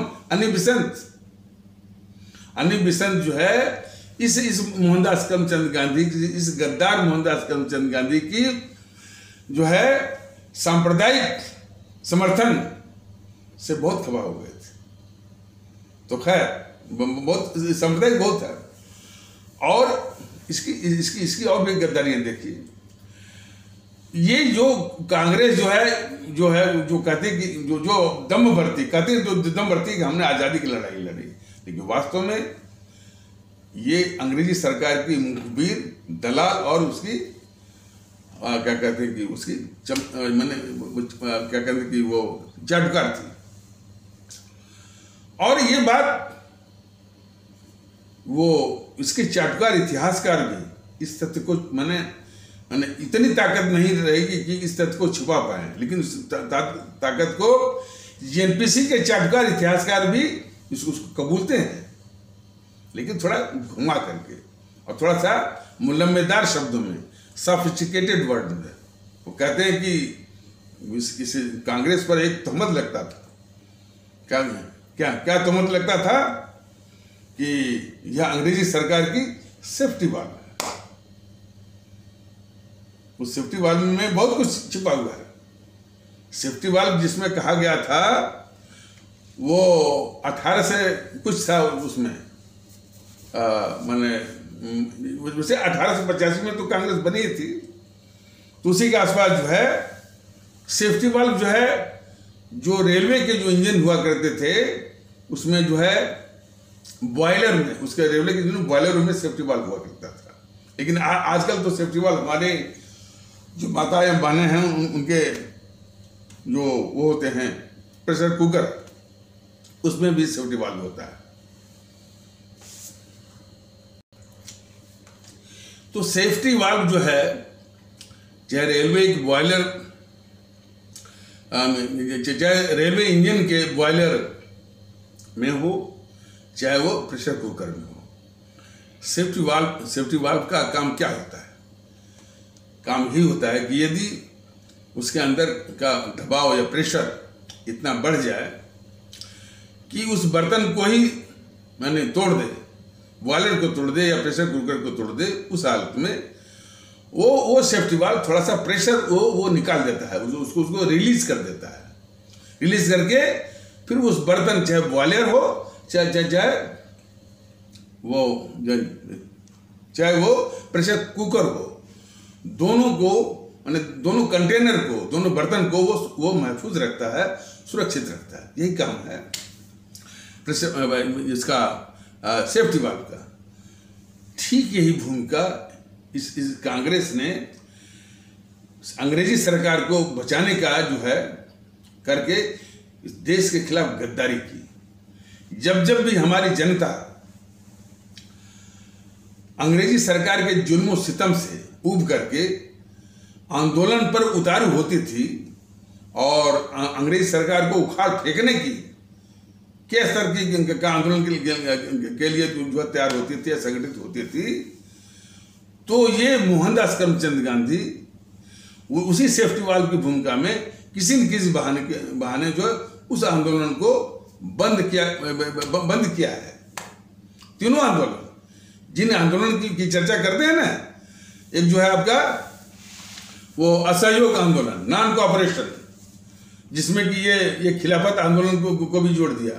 अनी बिसंत जो है इस मोहनदास करमचंद गांधी की, इस गद्दार मोहनदास करमचंद गांधी की जो है सांप्रदायिक समर्थन से बहुत खफा हो गए थे। तो खैर बहुत सांप्रदायिक बहुत है। और इसकी और भी गद्दारियां देखिए। ये जो कांग्रेस जो कहते कि जो दम भरती कि हमने आज़ादी की लड़ाई लड़ी, लेकिन वास्तव में ये अंग्रेजी सरकार की मुखबिर, दलाल और उसकी क्या कहते हैं कि उसकी क्या कहते हैं कि वो चाटुकार थी। और ये बात वो इसके चाटुकार इतिहासकार भी इस तथ्य को माने इतनी ताकत नहीं रहेगी कि इस तथ्य को छुपा पाए, लेकिन उस ताकत को जेएनपीसी के चाटुकार इतिहासकार भी उसको कबूलते हैं, लेकिन थोड़ा घुमा करके और थोड़ा सा मुलम्मेदार शब्दों में, सॉफिस्टिकेटेड वर्ड में। वो कहते हैं कि इस कांग्रेस पर एक तहमत लगता था। क्या तहमत लगता था? कि यह अंग्रेजी सरकार की सेफ्टी वाल्व है। उस सेफ्टी वाल्व में बहुत कुछ छिपा हुआ है। सेफ्टी वाल्व जिसमें कहा गया था वो 18 से कुछ था उसमें, माने वैसे 1885 में तो कांग्रेस बनी थी, तो उसी के आसपास जो है सेफ्टी वाल्व जो है, जो रेलवे के जो इंजन हुआ करते थे उसमें जो है बॉयलर में, उसके रेलवे के इंजन बॉयलर में सेफ्टी वाल्व हुआ करता था। लेकिन आजकल तो सेफ्टी वाल्व हमारे जो माताएं बहनें हैं उनके जो वो होते हैं प्रेशर कुकर, उसमें भी सेफ्टी वाल्व होता है। तो सेफ्टी वाल्व जो है, चाहे रेलवे की बॉयलर, चाहे रेलवे इंजन के बॉयलर में हो, चाहे वो प्रेशर कुकर में हो, सेफ्टी वाल्व का काम क्या होता है? काम ही होता है कि यदि उसके अंदर का दबाव या प्रेशर इतना बढ़ जाए कि उस बर्तन को ही मैंने तोड़ दे, बॉयलर को तोड़ दे या प्रेशर कुकर को तोड़ दे, उस हालत में वो सेफ्टी वाल्व थोड़ा सा प्रेशर वो निकाल देता है, उसको रिलीज कर देता है। रिलीज करके फिर उस बर्तन, चाहे बॉयलर हो चाहे वो प्रेशर कुकर हो, दोनों को माने दोनों कंटेनर को, दोनों बर्तन को वो महफूज रखता है, सुरक्षित रखता है। यही काम है इसका सेफ्टी वाल्व का। ठीक यही भूमिका इस कांग्रेस ने अंग्रेजी सरकार को बचाने का जो है करके इस देश के खिलाफ गद्दारी की। जब भी हमारी जनता अंग्रेजी सरकार के जुल्म सितम से ऊब करके आंदोलन पर उतारू होती थी और अंग्रेजी सरकार को उखाड़ फेंकने की के स्तर की का आंदोलन के लिए जो तैयार होती थी या संगठित होती थी, तो ये मोहनदास करमचंद गांधी उसी सेफ्टी वाल्व की भूमिका में किसी न किसी बहाने जो उस आंदोलन को बंद किया है। तीनों आंदोलन, जिन आंदोलन की चर्चा करते हैं ना, एक जो है आपका वो असहयोग आंदोलन, नॉन कोऑपरेशन, जिसमें कि ये खिलाफत आंदोलन को भी जोड़ दिया,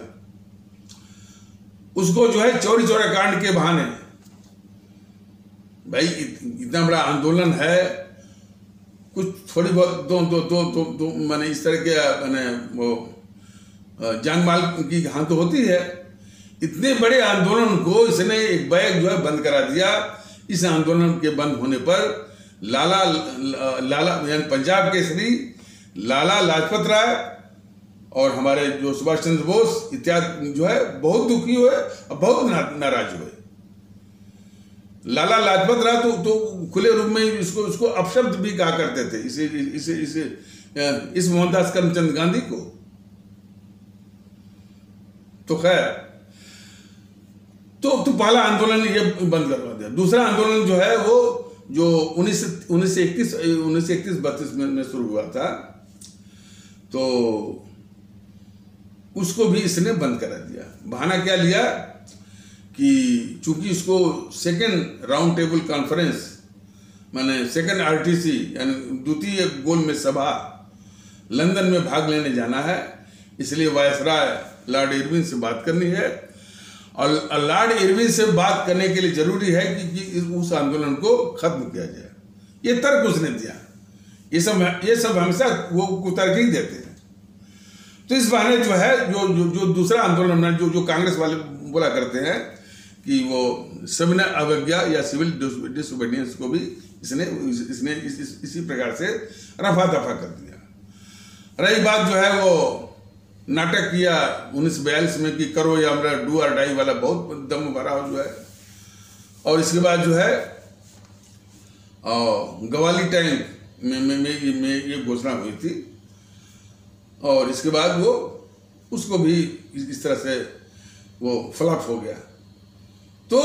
उसको जो है चौरी चौरा कांड के बहाने, भाई इतना बड़ा आंदोलन है, कुछ थोड़ी बहुत दो माने इस तरह के माने वो जान माल की हानि तो होती है। इतने बड़े आंदोलन को इसने एक बैग जो है बंद करा दिया। इस आंदोलन के बंद होने पर लाला यानी पंजाब केसरी लाला लाजपत राय और हमारे जो सुभाष चंद्र बोस इत्यादि जो है बहुत दुखी हुए और बहुत नाराज हुए। लाला लाजपत राय तो खुले रूप में इसको अपशब्द भी कहा करते थे इस मोहनदास करमचंद गांधी को। तो खैर, तो पहला आंदोलन ये बंद करवा दिया। दूसरा आंदोलन जो है वो जो 1931-32 में शुरू हुआ था, तो उसको भी इसने बंद करा दिया। बहाना क्या लिया कि चूंकि इसको सेकेंड राउंड टेबल कॉन्फ्रेंस माने सेकेंड आरटीसी यानी द्वितीय गोलमेज सभा लंदन में भाग लेने जाना है, इसलिए वायसराय लॉर्ड इरविन से बात करनी है। और लॉर्ड इरविन से बात करने के लिए जरूरी है कि उस आंदोलन को खत्म किया जाए। ये तर्क उसने दिया। ये सब हमेशा वो तर्क ही देते हैं। तो इस बहाने जो है जो दूसरा आंदोलन में जो कांग्रेस वाले बोला करते हैं कि वो सविनय अवज्ञा या सिविल डिसोबीडियंस को भी इसने इसी प्रकार से रफा दफा कर दिया। रही बात जो है वो नाटक किया 1942 में कि करो या हमरा डू और डाई वाला, बहुत दम भरा जो है। और इसके बाद जो है गवाली टाइम में ये घोषणा हुई थी और इसके बाद वो उसको भी इस तरह से वो फ्लॉप हो गया। तो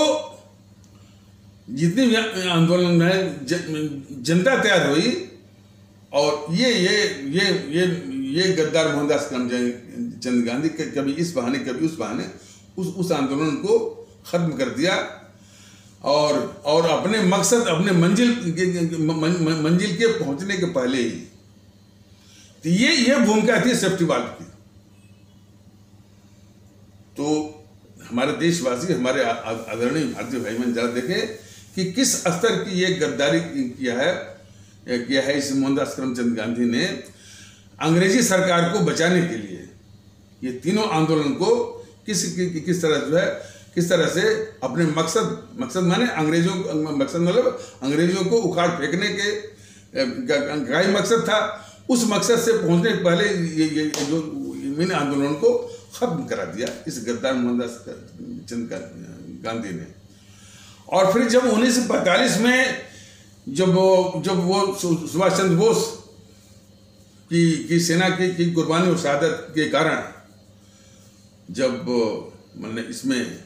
जितने भी आंदोलन में जनता तैयार हुई और ये गद्दार मोहनदास करमचंद गांधी कभी इस बहाने कभी उस बहाने उस आंदोलन को खत्म कर दिया और अपने मकसद अपने मंजिल के पहुंचने के पहले ही। तो ये भूमिका थी सेफ्टी वाल्व की। तो हमारे देशवासी, हमारे आदरणीय भारतीय भाई बहन जरा देखें कि किस स्तर की ये गद्दारी किया है इस मोहनदास करमचंद गांधी ने अंग्रेजी सरकार को बचाने के लिए। ये तीनों आंदोलन को किस तरह से अपने मकसद माने अंग्रेजों को उखाड़ फेंकने के का मकसद था। उस मकसद से पहुंचने के पहले ये जो इन आंदोलन को खत्म करा दिया इस गद्दार मोहनदास करमचंद गांधी ने। और फिर जब 1945 में जब वो सुभाष चंद्र बोस की सेना की कुर्बानी और शहादत के कारण जब मतलब इसमें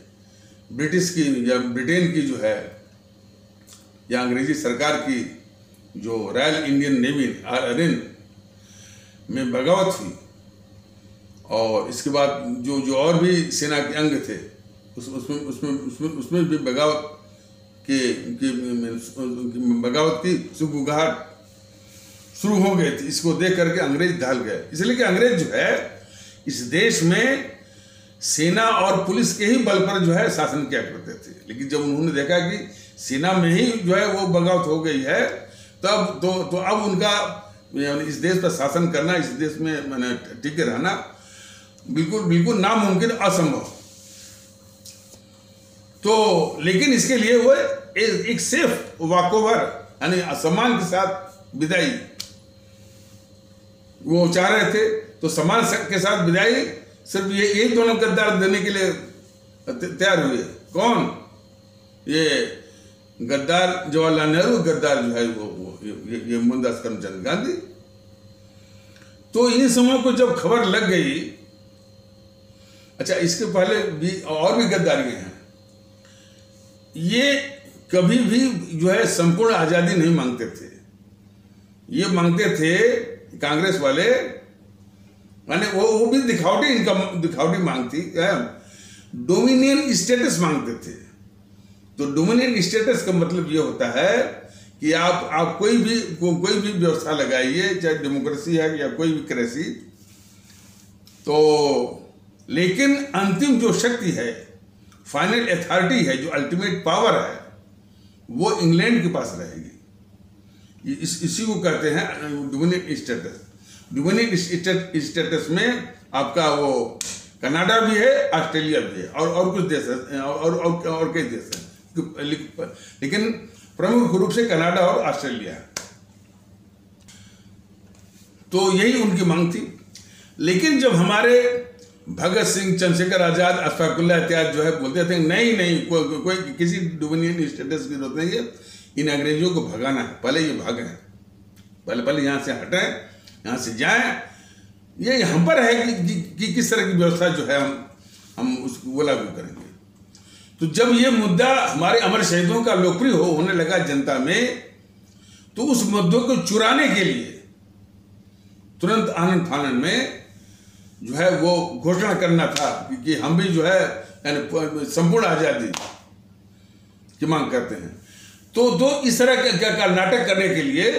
ब्रिटेन की जो है या अंग्रेजी सरकार की जो रॉयल इंडियन नेवी RN में बगावत हुई, और इसके बाद जो जो और भी सेना के अंग थे उसमें भी बगावत की सुगबुगाहट शुरू हो गई थी। इसको देख करके अंग्रेज ढल गए, इसलिए कि अंग्रेज जो है इस देश में सेना और पुलिस के ही बल पर जो है शासन किया करते थे। लेकिन जब उन्होंने देखा कि सेना में ही जो है वो बगावत हो गई है, तब तो अब उनका इस देश पर शासन करना, इस देश में मैंने टिके रहना बिल्कुल नामुमकिन, असंभव। तो लेकिन इसके लिए वो एक सेफ वॉकओवर यानी सम्मान के साथ विदाई वो चाह रहे थे। तो सम्मान के साथ विदाई सिर्फ यही दोनों गद्दार देने के लिए तैयार हुए। कौन? ये गद्दार जवाहरलाल नेहरू, गद्दार जो है वो ये मोहनदास करमचंद गांधी। तो इन समूहों को जब खबर लग गई, अच्छा इसके पहले भी और भी गद्दारियां हैं, ये कभी भी जो है संपूर्ण आजादी नहीं मांगते थे। ये मांगते थे कांग्रेस वाले, माने वो भी दिखावटी मांग थी, डोमिनियन स्टेटस मांगते थे। तो डोमिनियन स्टेटस का मतलब ये होता है कि आप कोई भी व्यवस्था लगाइए, चाहे डेमोक्रेसी है या कोई भी क्रेसी, तो लेकिन अंतिम जो शक्ति है, फाइनल अथॉरिटी है, जो अल्टीमेट पावर है, वो इंग्लैंड के पास रहेगी। इसी को कहते हैं डोमिनियन स्टेटस। डोमिनियन स्टेटस में आपका वो कनाडा भी है, ऑस्ट्रेलिया भी है, और कुछ देश है, और कई देश हैं, लेकिन प्रमुख रूप से कनाडा और ऑस्ट्रेलिया है। तो यही उनकी मांग थी। लेकिन जब हमारे भगत सिंह, चंद्रशेखर आजाद, अशफाकुल्लाह इत्यादि जो है बोलते थे नहीं कोई किसी डोमिनियन स्टेटस की जरूरत नहीं है, इन अंग्रेजों को भगाना है, पहले ये भागें, पहले यहाँ से हटें, यहाँ से जाएं। ये हम पर है कि किस तरह की व्यवस्था जो है हम उसको लागू करेंगे। तो जब ये मुद्दा हमारे अमर शहीदों का लोकप्रिय होने लगा जनता में, तो उस मुद्दों को चुराने के लिए तुरंत आनंद फानन में जो है वो घोषणा करना था कि हम भी जो है संपूर्ण आजादी की मांग करते हैं। तो इस तरह का नाटक करने के लिए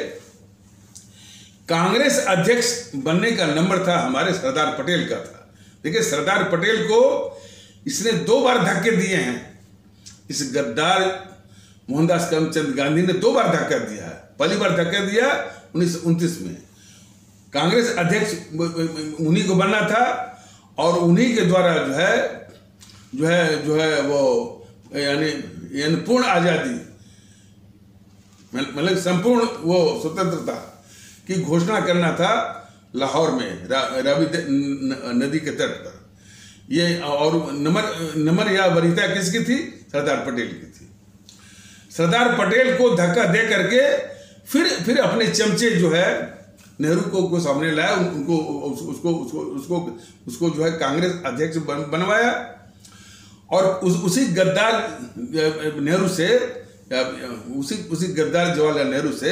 कांग्रेस अध्यक्ष बनने का नंबर था हमारे सरदार पटेल का था। देखिए, सरदार पटेल को इसने 2 बार धक्के दिए हैं। इस गद्दार मोहनदास करमचंद गांधी ने 2 बार धक्का दिया है। पहली बार धक्का दिया 1929 में, कांग्रेस अध्यक्ष उन्हीं को बनना था, और उन्हीं के द्वारा जो है वो यानी पूर्ण आजादी, मतलब संपूर्ण वो स्वतंत्रता की घोषणा करना था लाहौर में, रावी नदी के तट पर। ये और नमर या वरीयता किसकी थी? सरदार पटेल की थी। सरदार पटेल को धक्का दे करके फिर अपने चमचे जो है नेहरू को सामने लाया, उसको जो है कांग्रेस अध्यक्ष बनवाया, और उसी गद्दार नेहरू से, उसी गद्दार जवाहरलाल नेहरू से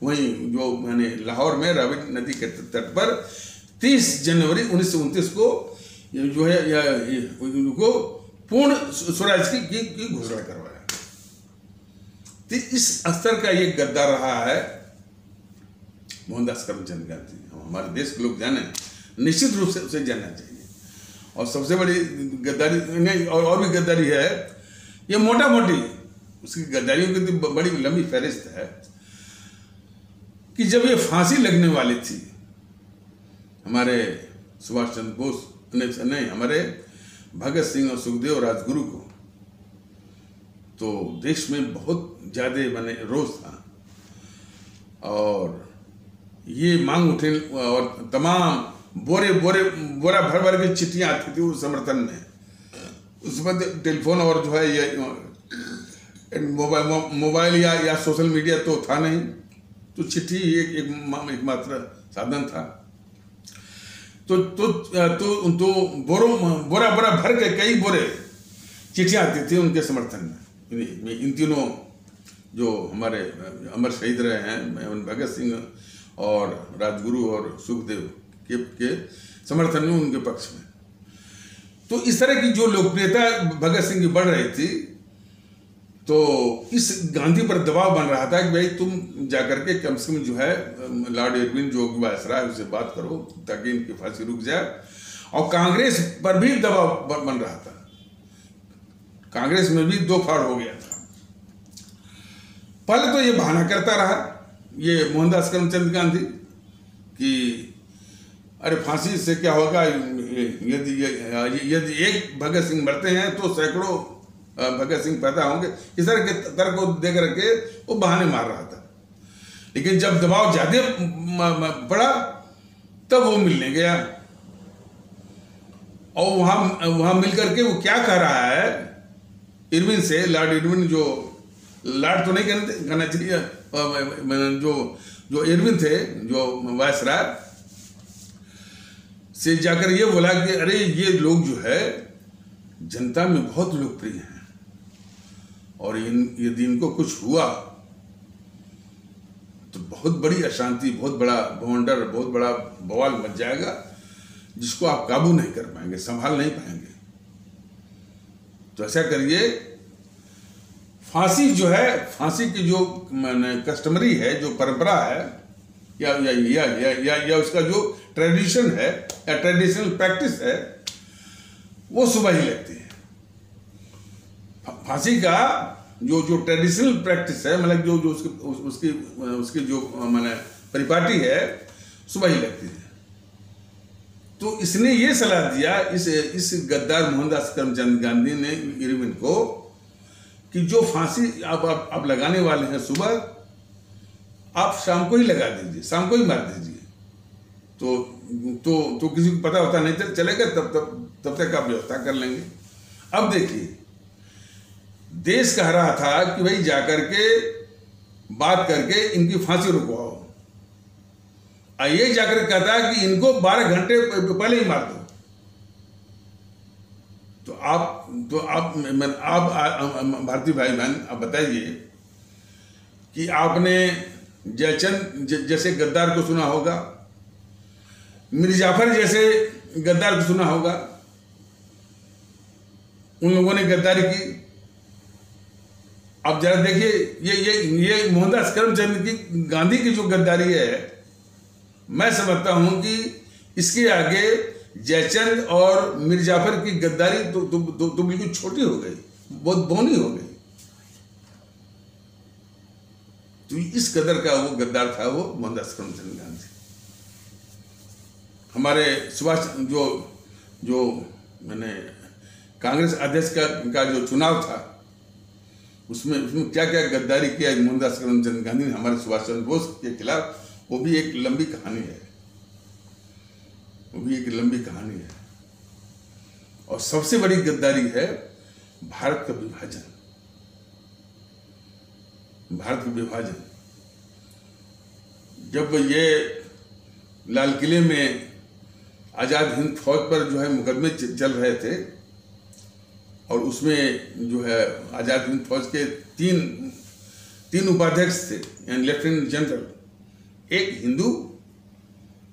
वहीं जो मैंने लाहौर में रावी नदी के तट पर 30 जनवरी 1929 को जो है उनको पूर्ण स्वराज की घोषणा करवाया। तो इस स्तर का ये गद्दार रहा है मोहनदास करमचंद गांधी। हमारे देश के लोग जाने, निश्चित रूप से उसे जानना चाहिए। और सबसे बड़ी गद्दारी नहीं, और भी गद्दारी है, ये मोटा मोटी उसकी गद्दारियों की तो बड़ी लंबी फहरिस्त है कि जब ये फांसी लगने वाली थी हमारे सुभाष चंद्र बोस नहीं, हमारे भगत सिंह और सुखदेव राजगुरु को, तो देश में बहुत ज़्यादा माने रोष था, और ये मांग उठे, और तमाम बोरा भर के चिट्ठियाँ आती थी उस समर्थन में। उस पर टेलीफोन और जो है ये मोबाइल या सोशल मीडिया तो था नहीं, तो चिट्ठी एक मात्र साधन था। तो बोरा भर के कई बोरे चिट्ठियाँ आती थी उनके समर्थन में। इन तीनों जो हमारे अमर शहीद रहे हैं, भगत सिंह और राजगुरु और सुखदेव के समर्थन में, उनके पक्ष में। तो इस तरह की जो लोकप्रियता भगत सिंह की बढ़ रही थी, तो इस गांधी पर दबाव बन रहा था कि भाई तुम जाकर के कम से कम जो है लॉर्ड इरविन जो वायसराय है उससे बात करो ताकि इनकी फांसी रुक जाए। और कांग्रेस पर भी दबाव बन रहा था, कांग्रेस में भी दो फाड़ हो गया था। पहले तो ये बहाना करता रहा ये मोहनदास करमचंद गांधी कि अरे फांसी से क्या होगा, यदि एक भगत सिंह मरते हैं तो सैकड़ों भगत सिंह पैदा होंगे। इस तरह के तर्क को दे करके वो बहाने मार रहा था। लेकिन जब दबाव ज्यादा पड़ा तब वो मिलने गया, और वहां मिलकर के वो क्या कह रहा है इरविन से, लॉर्ड इरविन, जो लॉर्ड तो नहीं कहना चाहिए, जो इरविन थे, जो वायसराय से जाकर ये बोला कि अरे ये लोग जो है जनता में बहुत लोकप्रिय हैं, और यदि इनको कुछ हुआ तो बहुत बड़ी अशांति, बहुत बड़ा भवंडर, बहुत बड़ा बवाल मच जाएगा जिसको आप काबू नहीं कर पाएंगे, संभाल नहीं पाएंगे। तो ऐसा करिए, फांसी जो है, फांसी की जो कस्टमरी है, जो परंपरा है, या उसका जो ट्रेडिशन है या ट्रेडिशनल प्रैक्टिस है, वो सुबह ही लगती है। फांसी का जो ट्रेडिशनल प्रैक्टिस है, मतलब जो उसकी जो माने परिपाटी है, सुबह ही लगती है। तो इसने ये सलाह दिया इस गद्दार मोहनदास करमचंद गांधी ने इरविन को कि जो फांसी आप लगाने वाले हैं सुबह, आप शाम को ही लगा दीजिए, शाम को ही मार दीजिए। तो किसी को पता होता नहीं चलेगा, तब तक आप व्यवस्था कर लेंगे। अब देखिए, देश कह रहा था कि भाई जाकर के बात करके इनकी फांसी रुकवाओ, और ये जाकर कहता है कि इनको 12 घंटे पहले ही मार दो। तो आप भारतीय भाई बहन, आप बताइए कि आपने जयचंद जैसे गद्दार को सुना होगा, मीर जाफर जैसे गद्दार को सुना होगा, उन लोगों ने गद्दारी की। अब जरा देखिए, ये मोहनदास करमचंद की गांधी की जो गद्दारी है, मैं समझता हूं कि इसके आगे जयचंद और मीर जाफर की गद्दारी तो बिल्कुल छोटी हो गई, बहुत बौनी हो गई। तो इस कदर का वो गद्दार था वो मोहनदास करमचंद गांधी। हमारे सुभाष जो मैंने कांग्रेस अध्यक्ष का जो चुनाव था, उसमें क्या क्या गद्दारी किया मोहनदास करमचंद गांधी ने हमारे सुभाष चंद्र बोस के खिलाफ, वो भी एक लंबी कहानी है, वो भी एक लंबी कहानी है। और सबसे बड़ी गद्दारी है भारत का विभाजन, भारत का विभाजन। जब ये लाल किले में आजाद हिंद फौज पर जो है मुकदमे चल रहे थे, और उसमें जो है आजाद हिंद फौज के तीन उपाध्यक्ष थे, यानी लेफ्टिनेंट जनरल, एक हिंदू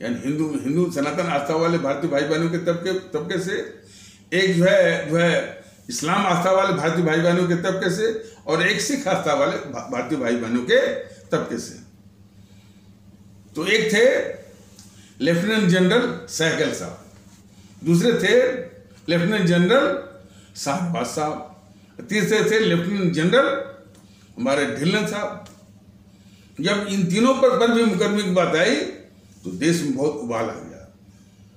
यानी हिंदू सनातन आस्था वाले भारतीय भाई बहनों के तबके से, एक जो है इस्लाम आस्था वाले भारतीय भाई बहनों के तबके से, और एक सिख आस्था वाले भारतीय भाई बहनों के तबके से। तो एक थे लेफ्टिनेंट जनरल सहगल साहब, दूसरे थे लेफ्टिनेंट जनरल शाहनवाज साहब, तीसरे थे लेफ्टिनेंट जनरल हमारे ढिल्लन साहब। जब इन तीनों पर भी मुकदमे की बात आई तो देश में बहुत उबाल आ गया।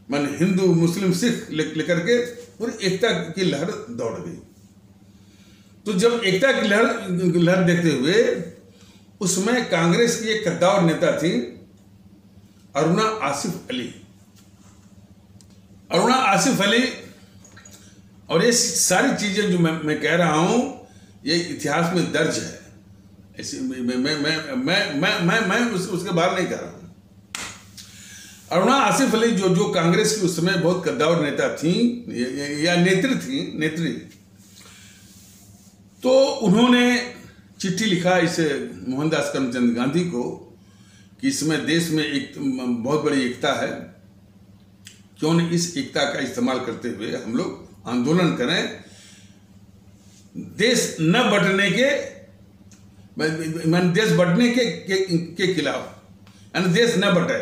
मैंने हिंदू मुस्लिम सिख लेकर के पूरी एकता की लहर दौड़ गई। तो जब एकता की लहर देखते हुए, उसमें कांग्रेस की एक कद्दावर नेता थी अरुणा आसिफ अली। अरुणा आसिफ अली, और ये सारी चीजें जो मैं कह रहा हूं, ये इतिहास में दर्ज है। ऐसी मैं उसके बाहर नहीं कह रहा हूं। अरुणा आसिफ अली जो कांग्रेस की उस समय बहुत कद्दावर नेता थी या नेत्री, तो उन्होंने चिट्ठी लिखा इस मोहनदास करमचंद गांधी को कि इसमें देश में एक बहुत बड़ी एकता है, क्यों न इस एकता का इस्तेमाल करते हुए हम लोग आंदोलन करें, देश न बंटने के, देश बंटने के खिलाफ, यानी देश न बटे,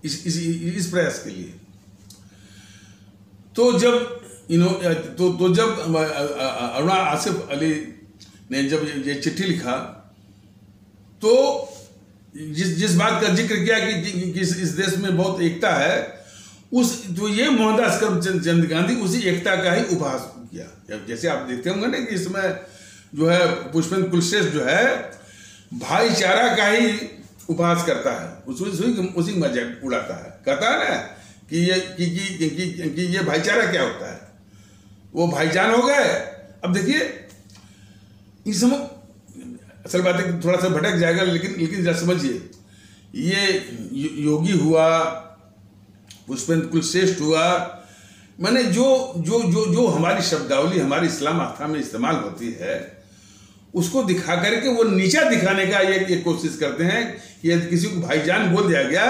इस प्रयास के लिए। तो जब जब अरुणा आसिफ अली ने जब ये चिट्ठी लिखा, तो जिस बात का जिक्र किया कि इस देश में बहुत एकता है, तो ये मोहनदास करमचंद गांधी उसी एकता का ही उपहास किया। जैसे आप देखते होंगे ना कि इसमें जो है पुष्पेंद्र कुलश्रेष्ठ जो है भाईचारा का ही उपहास करता है, उसी मजाक उड़ाता है, कहता है ना कि ये भाईचारा क्या होता है, वो भाईजान हो गए। अब देखिए इस समय असल बात है, थोड़ा सा भटक जाएगा, लेकिन जरा समझिए, ये योगी हुआ, पुष्पेंद्र कुलश्रेष्ठ हुआ, मैंने जो हमारी शब्दावली हमारी इस्लाम आस्था में इस्तेमाल होती है, उसको दिखा करके वो नीचा दिखाने का ये कोशिश करते हैं कि यदि किसी को भाईजान बोल दिया गया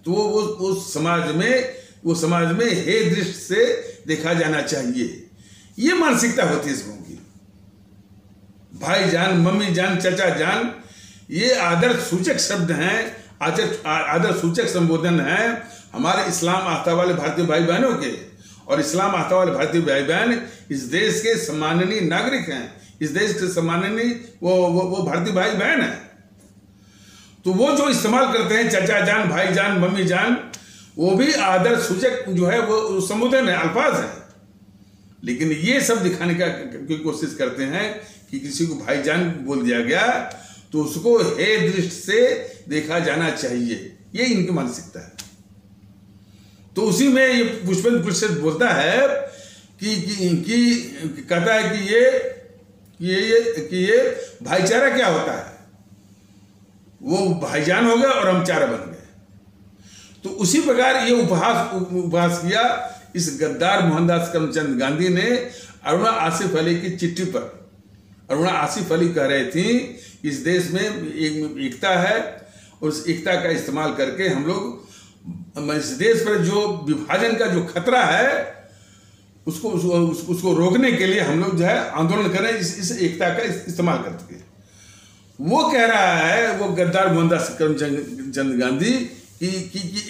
तो वो समाज में हे दृष्टि से देखा जाना चाहिए। ये मानसिकता होती है इसमें की भाईजान, मम्मी जान, चाचा जान, ये आदर सूचक शब्द हैं, आदर सूचक संबोधन हैं हमारे इस्लाम आस्था वाले भारतीय भाई बहनों के। और इस्लाम आस्था वाले भारतीय भाई बहन इस देश के सम्माननीय नागरिक हैं, इस देश के सम्माननीय वो भारतीय भाई बहन हैं। तो वो जो इस्तेमाल करते हैं चाचा जान, भाई जान, मम्मी जान, वो भी आदर सूचक जो है वो संबोधन है, अल्फाज है। लेकिन ये सब दिखाने की कोशिश करते हैं कि किसी को भाईजान बोल दिया गया तो उसको हे दृष्टि से देखा जाना चाहिए, ये इनकी मानसिकता है। तो उसी में ये पुष्पेंद्र कुलश्रेष्ठ बोलता है कि कहता है कि ये भाईचारा क्या होता है, वो भाईजान हो गए और हम चारा बन गए। तो उसी प्रकार ये उपहास किया इस गद्दार मोहनदास करमचंद गांधी ने अरुणा आसिफ अली की चिट्ठी पर। अरुणा आसिफ अली कह रहे थी इस देश में एकता है और उस एकता का इस्तेमाल करके हम लोग इस देश पर जो विभाजन का जो खतरा है उसको रोकने के लिए हम लोग जो है आंदोलन करें इस एकता का इस्तेमाल करके। वो कह रहा है, वो गद्दार मोहनदास करमचंद गांधी कि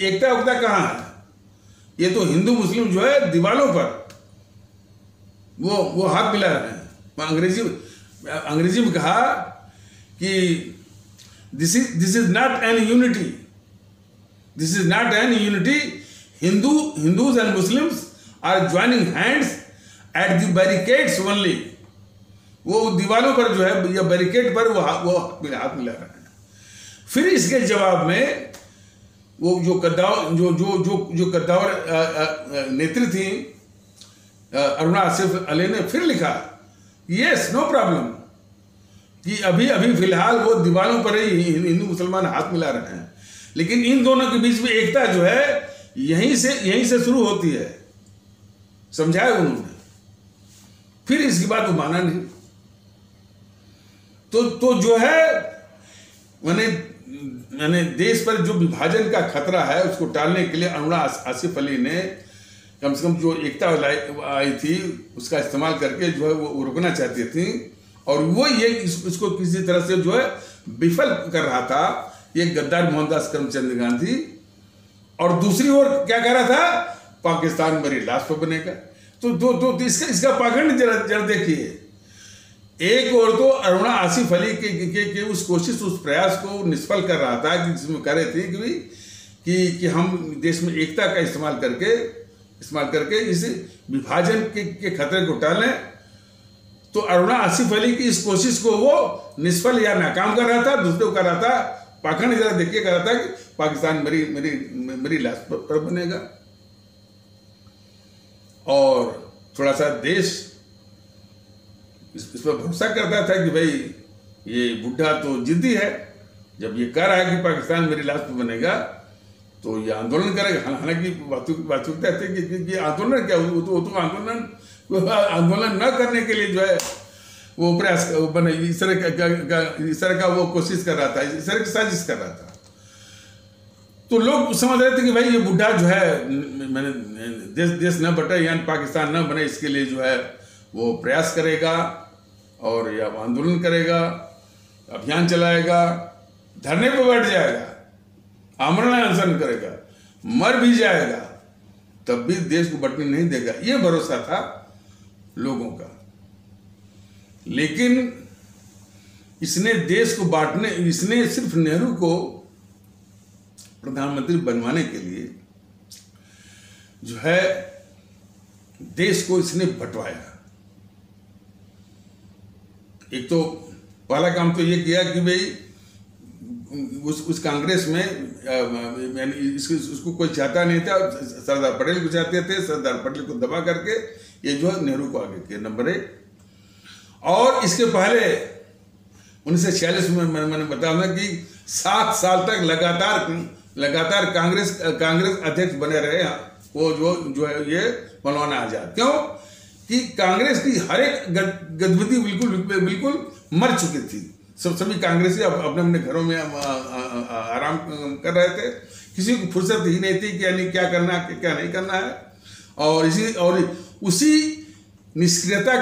एकता उकता कहाँ है, ये तो हिंदू मुस्लिम जो है दीवारों पर वो हाथ मिला रहे हैं। अंग्रेजी में कहा कि this is not an unity, this is not an unity, Hindus and Muslims are joining hands at the barricades only. वो दीवारों पर जो है या बैरिकेड पर वो हाथ मिला रहे हैं। फिर इसके जवाब में वो जो कद्दावर नेत्री थी अरुणा आसिफ अली ने फिर लिखा यस नो प्रॉब्लम, कि अभी फिलहाल वो दीवारों पर ही हिंदू मुसलमान हाथ मिला रहे हैं, लेकिन इन दोनों के बीच में एकता जो है यहीं से शुरू होती है, समझाया उन्होंने। फिर इसकी बात वो माना नहीं। तो जो है मैंने देश पर जो विभाजन का खतरा है उसको टालने के लिए अरुणा आसिफ अली ने कम से कम जो एकता आई थी उसका इस्तेमाल करके जो है वो रोकना चाहती थी, और वो ये इसको किसी तरह से जो है विफल कर रहा था ये गद्दार मोहनदास करमचंद गांधी। और दूसरी ओर क्या कह रहा था, पाकिस्तान मेरी लाश पर बनेगा। तो इसका पाखंड जरा देखिए। एक और तो अरुणा आसिफ अली के उस कोशिश उस प्रयास को निष्फल कर रहा था कि जिसमें कह रहे थे कि हम देश में एकता का इस्तेमाल करके इस विभाजन के खतरे को टालें। तो अरुणा आसिफ अली की इस कोशिश को वो निष्फल या नाकाम कर रहा था, दूसरे को कर रहा था पाखंड जरा देखिए, कर रहा था कि पाकिस्तान मेरी लाश पर बनेगा। और थोड़ा सा देश इस पर भरोसा करता था कि भाई ये बुढ़ा तो जिद्दी है, जब ये कह रहा है कि पाकिस्तान मेरी लाश पर बनेगा तो ये आंदोलन करेगा। हालांकि वास्तविकता थी कि आंदोलन क्या, वो तो आंदोलन न करने के लिए जो है वो प्रयास बने, इस तरह का वो कोशिश कर रहा था, इस तरह की साजिश कर रहा था। तो लोग समझ रहे थे कि भाई ये बुढ़ा जो है मैंने देश न बटे यानी पाकिस्तान न बने इसके लिए जो है वो प्रयास करेगा और या आंदोलन करेगा, अभियान चलाएगा, धरने पर बैठ जाएगा, आमरण अनशन करेगा, मर भी जाएगा, तब भी देश को बंटने नहीं देगा, ये भरोसा था लोगों का। लेकिन इसने देश को बांटने, इसने सिर्फ नेहरू को प्रधानमंत्री बनवाने के लिए जो है देश को इसने बंटवाया। एक तो पहला काम तो ये किया कि भाई उस कांग्रेस में उसको कोई चाहता नहीं था, सरदार पटेल को चाहते थे, सरदार पटेल को दबा करके ये जो है नेहरू को आगे किया, नंबर 1। और इसके पहले 1946 में मैंने बताया कि 7 साल तक लगातार कांग्रेस अध्यक्ष बने रहे वो जो है ये मौलाना आजाद। क्यों कि कांग्रेस की हर एक गतिविधि बिल्कुल मर चुकी थी। सभी कांग्रेसी अपने अपने घरों में आराम कर रहे थे, किसी को फुर्सत ही नहीं थी कि यानी क्या करना है क्या नहीं करना है। और उसी निष्क्रियता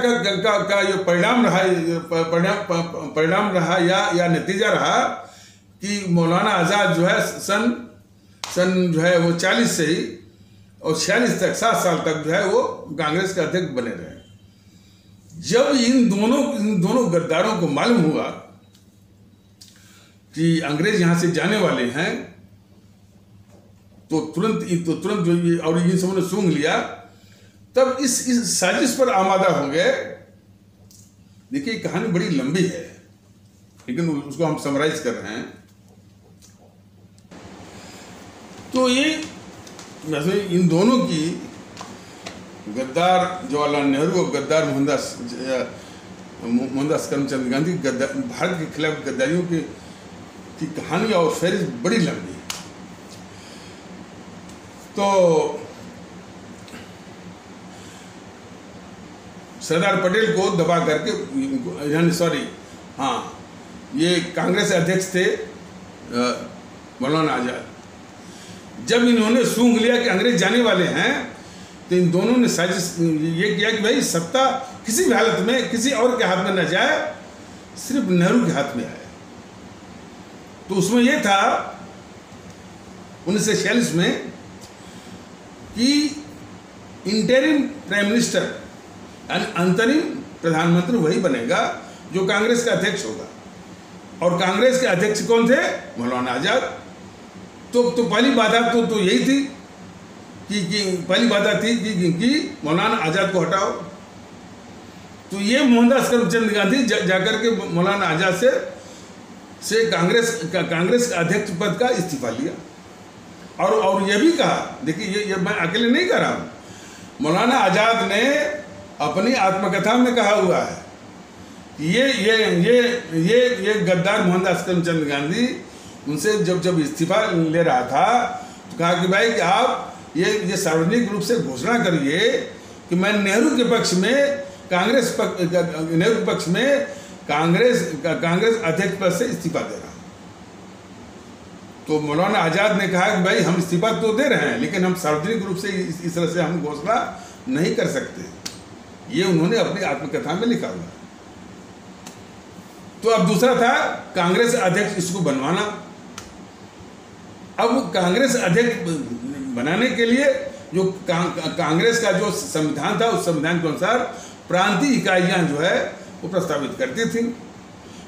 का ये परिणाम रहा या नतीजा रहा कि मौलाना आजाद जो है सन जो है वो 40 से ही और 46 तक 7 साल तक जो है वो कांग्रेस के अध्यक्ष बने रहे। जब इन दोनों गद्दारों को मालूम हुआ कि अंग्रेज यहां से जाने वाले हैं तो तुरंत जो ये और इन सबों ने सूंघ लिया, तब इस साजिश पर आमादा हो गए। देखिए कहानी बड़ी लंबी है लेकिन उसको हम समराइज कर रहे हैं। तो ये वैसे इन दोनों की, गद्दार जवाहरलाल नेहरू और गद्दार मोहनदास करमचंद गांधी भारत के खिलाफ गद्दारियों की कहानी और फहरिस्त बड़ी लंबी है। तो सरदार पटेल को दबा करके ये कांग्रेस अध्यक्ष थे मौलाना आजाद। जब इन्होंने सूंघ लिया कि अंग्रेज जाने वाले हैं तो इन दोनों ने साजिश ये किया कि भाई सत्ता किसी भी हालत में किसी और के हाथ में न जाए, सिर्फ नेहरू के हाथ में आए। तो उसमें यह था 1946 में कि इंटरिम प्राइम मिनिस्टर यानी अंतरिम प्रधानमंत्री वही बनेगा जो कांग्रेस का अध्यक्ष होगा। और कांग्रेस के अध्यक्ष कौन थे? मौलाना आजाद। तो पहली बाधा तो यही थी कि मौलाना आजाद को हटाओ। तो ये मोहनदास करमचंद गांधी जाकर के मौलाना आजाद से कांग्रेस का अध्यक्ष पद का इस्तीफा लिया। और ये भी कहा, देखिए ये मैं अकेले नहीं कह रहा हूँ, मौलाना आजाद ने अपनी आत्मकथा में कहा हुआ है कि ये गद्दार मोहनदास करमचंद गांधी उनसे जब इस्तीफा ले रहा था तो कहा कि भाई कि आप ये सार्वजनिक रूप से घोषणा करिए कि मैं नेहरू के पक्ष में कांग्रेस अध्यक्ष पद से इस्तीफा दे रहा हूं। तो मौलाना आजाद ने कहा कि भाई हम इस्तीफा तो दे रहे हैं लेकिन हम सार्वजनिक रूप से इस तरह से हम घोषणा नहीं कर सकते। ये उन्होंने अपनी आत्मकथा में लिखा हुआ। तो अब दूसरा था कांग्रेस अध्यक्ष इसको बनवाना। अब कांग्रेस अध्यक्ष बनाने के लिए जो कांग्रेस का जो संविधान था उस संविधान के अनुसार प्रांतीय इकाइयां जो है वो प्रस्तावित करती थी।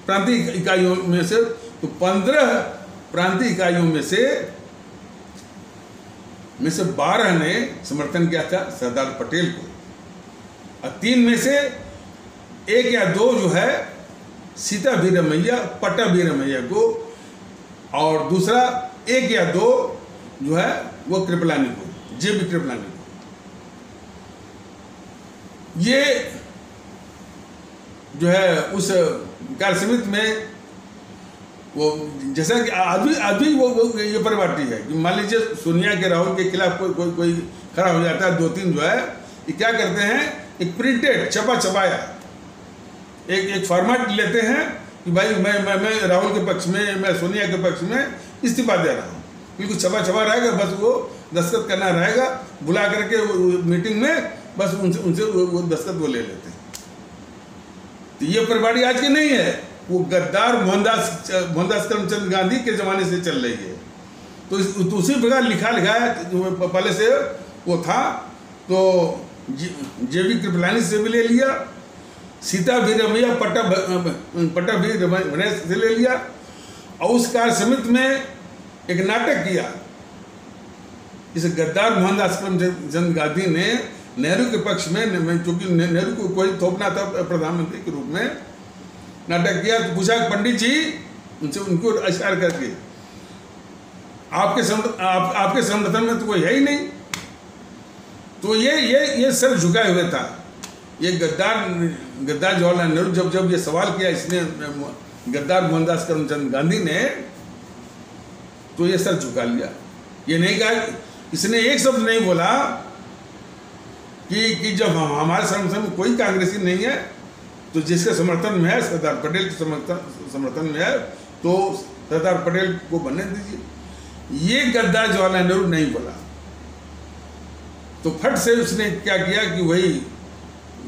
प्रांतीय इकाइयों में से तो 15 प्रांतीय इकाइयों में से 12 ने समर्थन किया था सरदार पटेल को, और 3 में से 1 या 2 जो है सीताभीरमैया पट्टाभीरमैया को, और दूसरा 1 या 2 जो है वो कृपलानी को, जेबी कृपलानी को। ये जो है उस कार्य समिति में वो जैसा कि अभी वो ये परिपाटी है कि मान लीजिए सोनिया के राहुल के खिलाफ कोई खड़ा हो जाता है, 2-3 जो है ये क्या करते हैं, एक प्रिंटेड छपाया एक फॉर्मेट लेते हैं कि भाई मैं राहुल के पक्ष में, मैं सोनिया के पक्ष में इस्तीफा दे रहा हूँ। बिल्कुल छपा छपा रहेगा, बस वो दस्तखत करना रहेगा, बुला करके मीटिंग में बस उनसे वो दस्तखत वो ले लेते हैं। तो ये प्रणाली आज की नहीं है, वो गद्दार मोहनदास करमचंद गांधी के ज़माने से चल रही है। तो उसी प्रकार लिखा लिखाया पहले से वो था। तो JB कृपलानी से भी ले लिया, सीता भी रमैया पट्टा भी रमैया से ले लिया, और उस कार्य समिति में एक नाटक किया। इस गद्दार मोहनदास करमचंद गांधी ने नेहरू के पक्ष में, चूंकि नेहरू को कोई थोपना था प्रधानमंत्री के रूप में, नाटक किया। तो पूछा पंडित जी उनसे, उनको अश्कार करके, आपके संगठन में तो कोई है ही नहीं। तो ये सर झुकाए हुए था। ये गद्दार जवाहरलाल नेहरू जब ये सवाल किया इसने, गद्दार मोहनदास करमचंद गांधी ने, तो ये सर झुका लिया। ये नहीं कहा, इसने एक शब्द नहीं बोला कि जब हमारे संगठन में कोई कांग्रेसी नहीं है, तो जिसके समर्थन में है, सरदार पटेल के समर्थन में है, तो सरदार पटेल को बनने दीजिए। ये गद्दार जवाहरलाल नेहरू नहीं बोला। तो फट से उसने क्या किया कि वही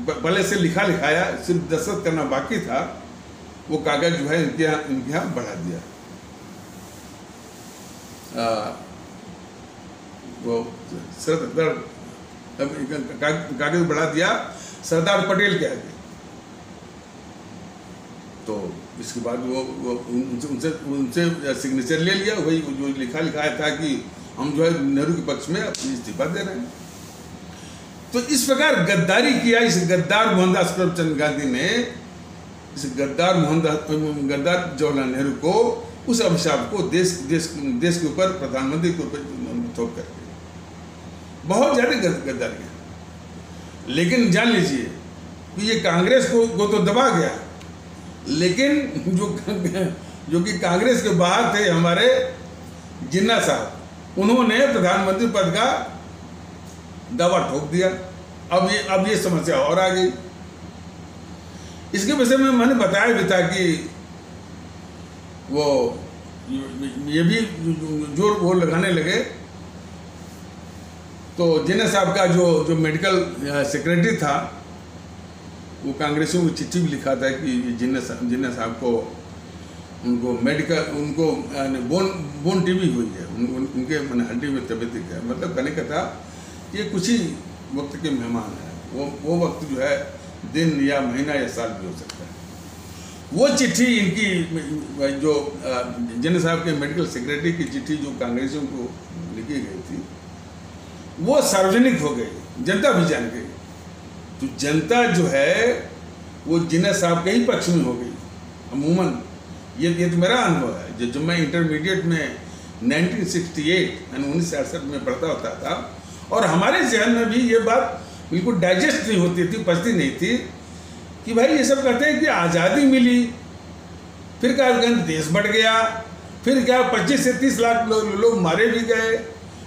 पहले से लिखा लिखाया, सिर्फ दस्तखत करना बाकी था, वो कागज जो है इनके यहाँ बढ़ा दिया। वो कागज बढ़ा दिया सरदार पटेल के आगे। तो इसके बाद वो उनसे सिग्नेचर ले लिया, वही जो लिखा लिखाया था कि हम जो है नेहरू के पक्ष में अपनी इस्तीफा दे रहे हैं। तो इस प्रकार गद्दारी किया इस गद्दार मोहनदास करमचंद गांधी ने, इस गद्दार जवाहरलाल नेहरू को, उस अभिशाप को देश के ऊपर, प्रधानमंत्री के ऊपर थोप करके बहुत ज़्यादा गद्दारी है। लेकिन जान लीजिए कि ये कांग्रेस को तो दबा गया, लेकिन जो कि कांग्रेस के बाहर थे हमारे जिन्ना साहब, उन्होंने प्रधानमंत्री पद का दावा ठोक दिया। अब ये समस्या और आ गई। इसके विषय में मैंने बताया भी था कि वो ये भी जोर वो लगाने लगे। तो जिन्ना साहब का जो मेडिकल सेक्रेटरी था, वो कांग्रेसियों को चिट्ठी भी लिखा था कि जिन्ना साहब को, उनको बोन टीबी हुई है, उनके हड्डी में तबियत है। मतलब कहने का था ये कुछ ही वक्त के मेहमान हैं, वो वक्त जो है दिन या महीना या साल भी हो सकता है। वो चिट्ठी इनकी, जो जिन्ना साहब के मेडिकल सेक्रेटरी की चिट्ठी जो कांग्रेसियों को लिखी गई थी, वो सार्वजनिक हो गई, जनता भी जान गई। तो जनता जो है वो जिन्ना साहब के ही पक्ष में हो गई अमूमन। ये तो मेरा अनुभव है। जब मैं इंटरमीडिएट में 1968 में पढ़ता होता था, और हमारे जहन में भी ये बात बिल्कुल डाइजेस्ट नहीं होती थी, पचती नहीं थी कि भाई ये सब कहते हैं कि आज़ादी मिली, फिर क्या देश बढ़ गया, फिर क्या 25 से 30 लाख लोग मारे भी गए।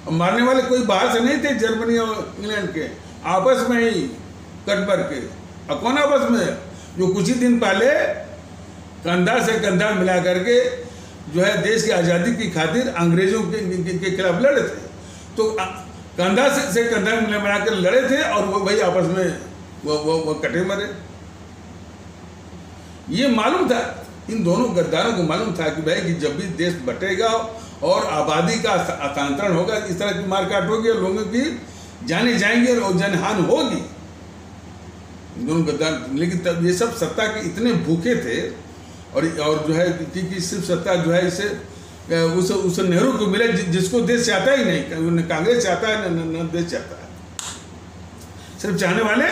और मारने वाले कोई बाहर से नहीं थे, जर्मनी और इंग्लैंड के, आपस में ही कट बर के। और कौन आपस में? जो कुछ ही दिन पहले कंधा से कंधा मिला करके जो है देश की आज़ादी की खातिर अंग्रेजों के खिलाफ लड़े थे। तो कंधा से कंधा मिला कर लड़े थे, और वो वही आपस में वो कटे मरे। ये मालूम था, इन दोनों गद्दारों को मालूम था कि भाई कि जब भी देश बटेगा और आबादी का हस्तांतरण होगा, इस तरह की मारकाट होगी, लोगों की जाने जाएंगे और जनहानि होगी। दोनों गद्दार, लेकिन तब ये सब सत्ता के इतने भूखे थे, और जो है कि सिर्फ सत्ता जो है इसे उस नेहरू को मिले जिसको देश चाहता ही नहीं, न कांग्रेस चाहता है न देश चाहता है। सिर्फ चाहने वाले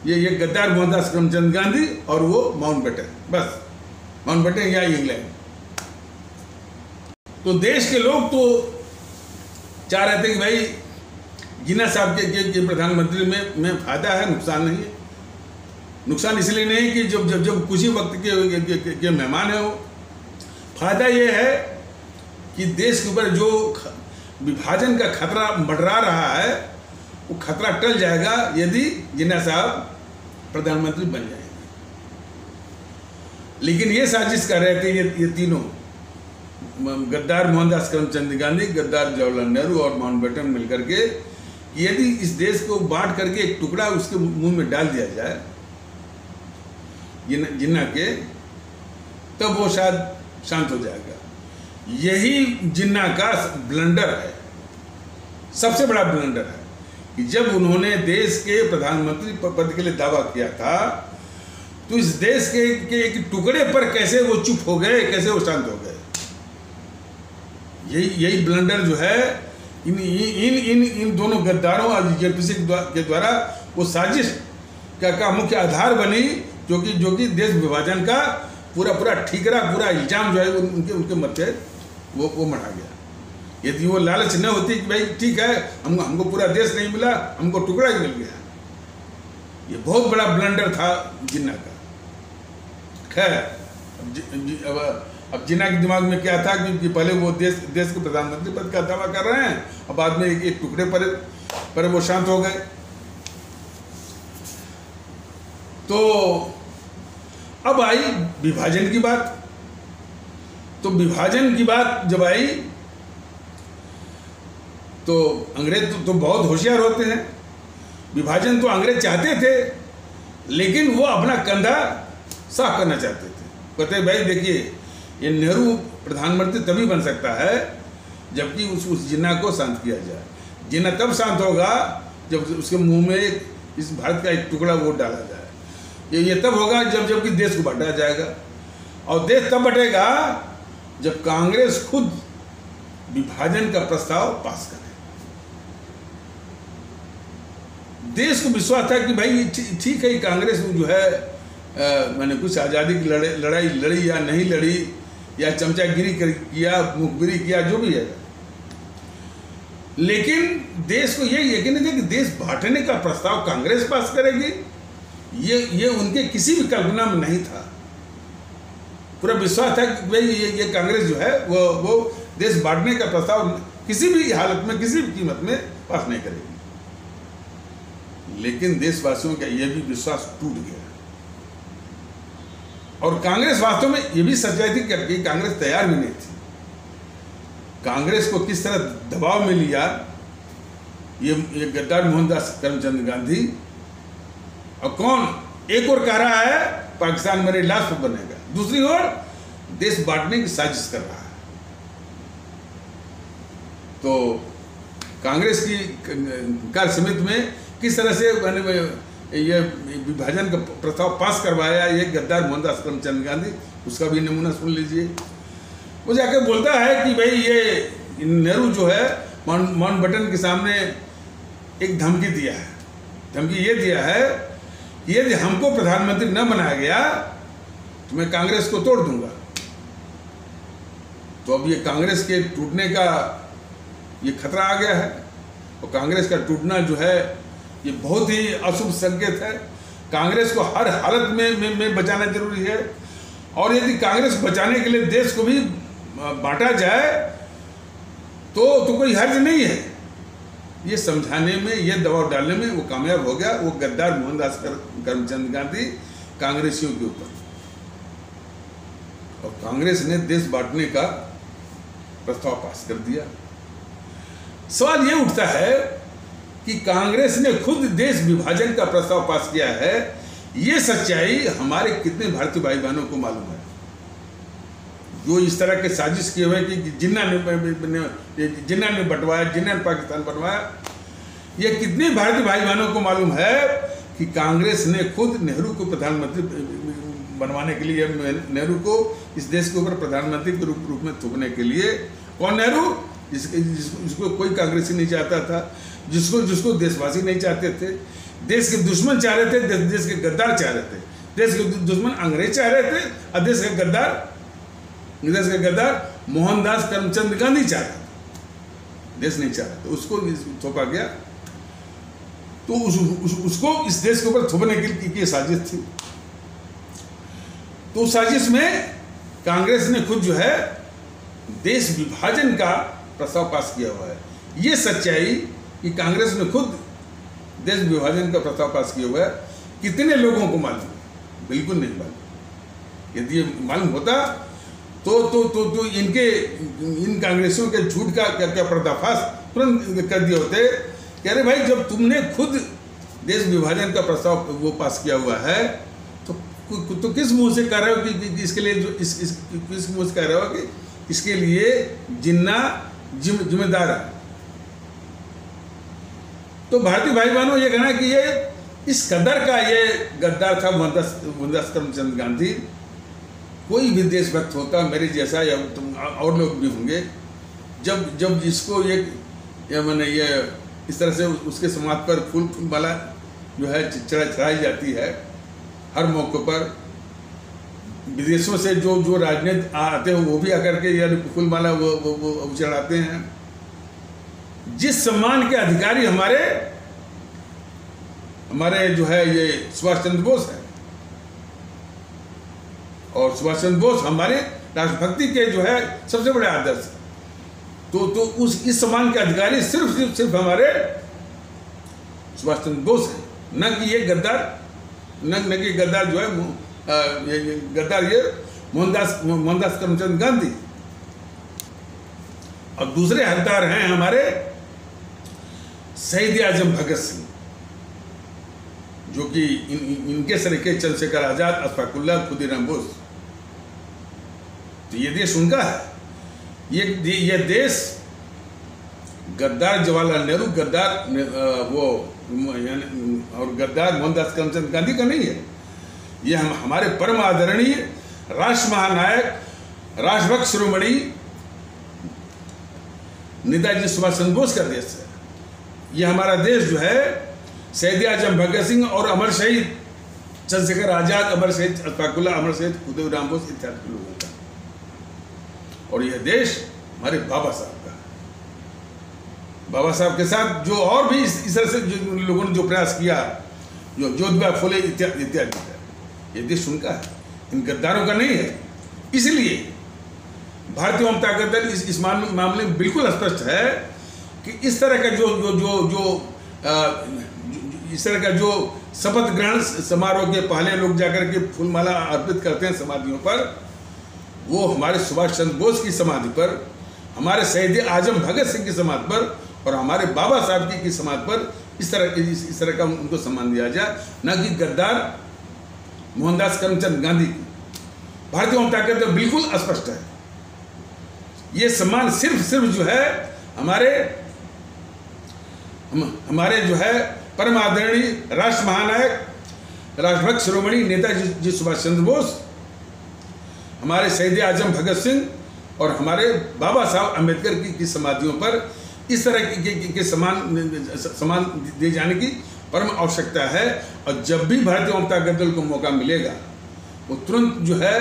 ये गद्दार मोहनदास करमचंद गांधी और वो माउंटबेटन, बस माउंटबेटन या इंग्लैंड। तो देश के लोग तो चाह रहे थे कि भाई जिन्ना साहब के प्रधानमंत्री में फायदा है, नुकसान नहीं है। नुकसान इसलिए नहीं कि जब कुछ ही वक्त के मेहमान है, वो फायदा ये है कि देश के ऊपर जो विभाजन का खतरा मंडरा रहा है, वो खतरा टल जाएगा यदि जिन्ना साहब प्रधानमंत्री बन जाएंगे। लेकिन ये साजिश कर रहे थे ये तीनों गद्दार मोहनदास करमचंद गांधी, गद्दार जवाहरलाल नेहरू और माउंटबेटन मिलकर के यदि इस देश को बांट करके एक टुकड़ा उसके मुंह में डाल दिया जाए जिन्ना के, तब वो शायद शांत हो जाएगा। यही जिन्ना का ब्लंडर है, सबसे बड़ा ब्लंडर है कि जब उन्होंने देश के प्रधानमंत्री पद के लिए दावा किया था तो इस देश के एक टुकड़े पर कैसे वो चुप हो गए, कैसे वो शांत हो गए। यही ब्लंडर जो है इन दोनों गद्दारों और जेपीसी के द्वारा वो साजिश का मुख्य आधार बनी, जो कि देश विभाजन का पूरा ठीकरा, पूरा इल्जाम जो है उनके मत्थे वो मढ़ा गया। यदि वो लालच न होती कि भाई ठीक है हमको पूरा देश नहीं मिला, हमको टुकड़ा ही मिल गया, ये बहुत बड़ा ब्लंडर था जिन्ना का। खैर अब जिन्ना के दिमाग में क्या था कि पहले वो देश के प्रधानमंत्री पद का दावा कर रहे हैं और बाद में एक टुकड़े पर वो शांत हो गए। तो अब आई विभाजन की बात। तो विभाजन की बात जब आई तो अंग्रेज तो बहुत होशियार होते हैं। विभाजन तो अंग्रेज चाहते थे, लेकिन वो अपना कंधा साफ करना चाहते थे। कहते भाई देखिए, ये नेहरू प्रधानमंत्री तभी बन सकता है जबकि उस जिन्ना को शांत किया जाए। जिन्ना तब शांत होगा जब उसके मुंह में इस भारत का एक टुकड़ा वो डाला जाए। ये तब होगा जबकि देश को बांटा जाएगा, और देश तब बटेगा जब कांग्रेस खुद विभाजन का प्रस्ताव पास करे। देश को विश्वास था कि भाई ठीक है, कांग्रेस जो है मैंने कुछ आज़ादी की लड़ाई लड़ी या नहीं लड़ी, या चमचागिरी किया, मुखबिरी किया, जो भी है, लेकिन देश को यही यकीन है कि देश बांटने का प्रस्ताव कांग्रेस पास करेगी। ये उनके किसी भी कल्पना में नहीं था। पूरा विश्वास था कि भाई ये कांग्रेस जो है वो देश बांटने का प्रस्ताव किसी भी हालत में, किसी भी कीमत में पास नहीं करेगी। लेकिन देशवासियों का यह भी विश्वास टूट गया, और कांग्रेस वास्तव में ये भी सच्चाई थी कि कांग्रेस तैयार भी नहीं थी। कांग्रेस को किस तरह दबाव में लिया ये गद्दार मोहनदास करमचंद गांधी, और कौन एक और कह रहा है पाकिस्तान मेरे लाश पर बनेगा, दूसरी ओर देश बांटने की साजिश कर रहा है। तो कांग्रेस की कार्य समिति में किस तरह से ये विभाजन का प्रस्ताव पास करवाया ये गद्दार मोहनदास करमचंद गांधी, उसका भी नमूना सुन लीजिए। वो जाकर बोलता है कि भाई ये नेहरू जो है माउंटबेटन के सामने एक धमकी दिया है। धमकी ये दिया है कि यदि हमको प्रधानमंत्री न बनाया गया तो मैं कांग्रेस को तोड़ दूंगा। तो अब ये कांग्रेस के टूटने का ये खतरा आ गया है, और कांग्रेस का टूटना जो है ये बहुत ही अशुभ संकेत है। कांग्रेस को हर हालत में बचाना जरूरी है, और यदि कांग्रेस बचाने के लिए देश को भी बांटा जाए तो कोई हर्ज नहीं है। ये समझाने में, ये दबाव डालने में वो कामयाब हो गया, वो गद्दार मोहनदास करमचंद गांधी कांग्रेसियों के ऊपर। और कांग्रेस ने देश बांटने का प्रस्ताव पास कर दिया। सवाल ये उठता है कि कांग्रेस ने खुद देश विभाजन का प्रस्ताव पास किया है, ये सच्चाई हमारे कितने भारतीय भाई बहनों को मालूम है? जो इस तरह के साजिश किए हुए कि जिन्ना ने बंटवाया, जिन्ना ने पाकिस्तान बनवाया, ये कितने भारतीय भाई बहनों को मालूम है कि कांग्रेस ने खुद नेहरू को प्रधानमंत्री बनवाने के लिए, नेहरू को इस देश के ऊपर प्रधानमंत्री के रूप में थोपने के लिए, कौन नेहरू जिसको कोई कांग्रेसी नहीं चाहता था, जिसको देशवासी नहीं चाहते थे, देश के दुश्मन चाह रहे थे, देश के गद्दार चाह रहे थे। देश के दुश्मन अंग्रेज चाह रहे थे और देश के गद्दार मोहनदास करमचंद गांधी चाह रहे थे, देश नहीं चाह रहे थे। उसको थोपा गया, तो उसको इस देश के ऊपर थोपने की साजिश थी। तो उस साजिश में कांग्रेस ने खुद जो है देश विभाजन का प्रस्ताव पास किया हुआ है। ये सच्चाई कि कांग्रेस ने खुद देश विभाजन का प्रस्ताव पास किया हुआ है, कितने लोगों को मालूम? बिल्कुल नहीं मालूम। यदि ये मालूम होता तो इनके इन कांग्रेसियों के झूठ का पर्दाफाश तुरंत कर दिए होते। कह रहे भाई जब तुमने खुद देश विभाजन का प्रस्ताव वो पास किया हुआ है तो किस मुंह से कह रहे हो कि इसके लिए जो किस मुंह से कह रहे हो कि इसके लिए जिन्ना जिम्मेदार है। तो भारतीय भाई बहनों ये कहना कि ये इस कदर का ये गद्दार था मोहनदास करमचंद गांधी। कोई भी देशभक्त होता मेरे जैसा या तुम और लोग भी होंगे, जब इसको ये मैंने ये इस तरह से उसके समाज पर फूल माला जो है चढ़ाई जाती है हर मौके पर। विदेशों से जो राजनीति आते हैं वो भी आकर के यानी फूल माला वो चढ़ाते हैं। जिस सम्मान के अधिकारी हमारे जो है ये सुभाष चंद्र बोस है, और सुभाष चंद्र बोस हमारे राष्ट्रभक्ति के जो है सबसे बड़े आदर्श। तो इस सम्मान के अधिकारी सिर्फ हमारे सुभाष चंद्र बोस है, न कि ये गद्दार, न कि गद्दार जो है गद्दार ये मोहनदास करमचंद गांधी। और दूसरे हकदार हैं हमारे शहीद आजम भगत सिंह, जो कि इनके सरीके चंद्रशेखर आजाद, अशफाकुल्लाह, खुदीराम बोस। तो ये देश उनका है। ये देश गद्दार जवाहरलाल नेहरू, गद्दार और गद्दार मोहनदास करमचंद गांधी का नहीं है। ये हमारे परम आदरणीय राष्ट्र महानायक, राष्ट्रभक्त शिरोमणि नेताजी सुभाष चंद्र बोस का देश है। ये हमारा देश जो है शहीद आजम भगत सिंह और अमर शहीद चंद्रशेखर आजाद, अमर शहीद अशफाकुल्लाह, अमर शहीद खुदीराम बोस इत्यादि लोगों का। और यह देश हमारे बाबा साहब का है। बाबा साहब के साथ जो और भी इस तरह से जो लोगों ने जो प्रयास किया, जो ज्योतिबा फुले इत्यादि है, ये देश उनका है, इन गद्दारों का नहीं है। इसलिए भारतीय जनता दल इस मामले में बिल्कुल स्पष्ट है कि इस तरह का इस तरह का जो शपथ ग्रहण समारोह के पहले लोग जाकर के फूलमाला अर्पित करते हैं समाधियों पर, वो हमारे सुभाष चंद्र बोस की समाधि पर, हमारे शहीद आजम भगत सिंह की समाधि पर और हमारे बाबा साहब की समाधि पर इस तरह का उनको सम्मान दिया जाए, न कि गद्दार मोहनदास करमचंद गांधी की। भारतीय जनता दल बिल्कुल स्पष्ट है। ये सम्मान सिर्फ जो है हमारे जो है परम आदरणीय राष्ट्र महानायक, राष्ट्रभक्त शिरोमणि नेताजी सुभाष चंद्र बोस, हमारे शहीद आजम भगत सिंह और हमारे बाबा साहब अम्बेडकर की समाधियों पर इस तरह के सम्मान दिए जाने की परम आवश्यकता है। और जब भी भारतीय जनता दल को मौका मिलेगा, वो तुरंत जो है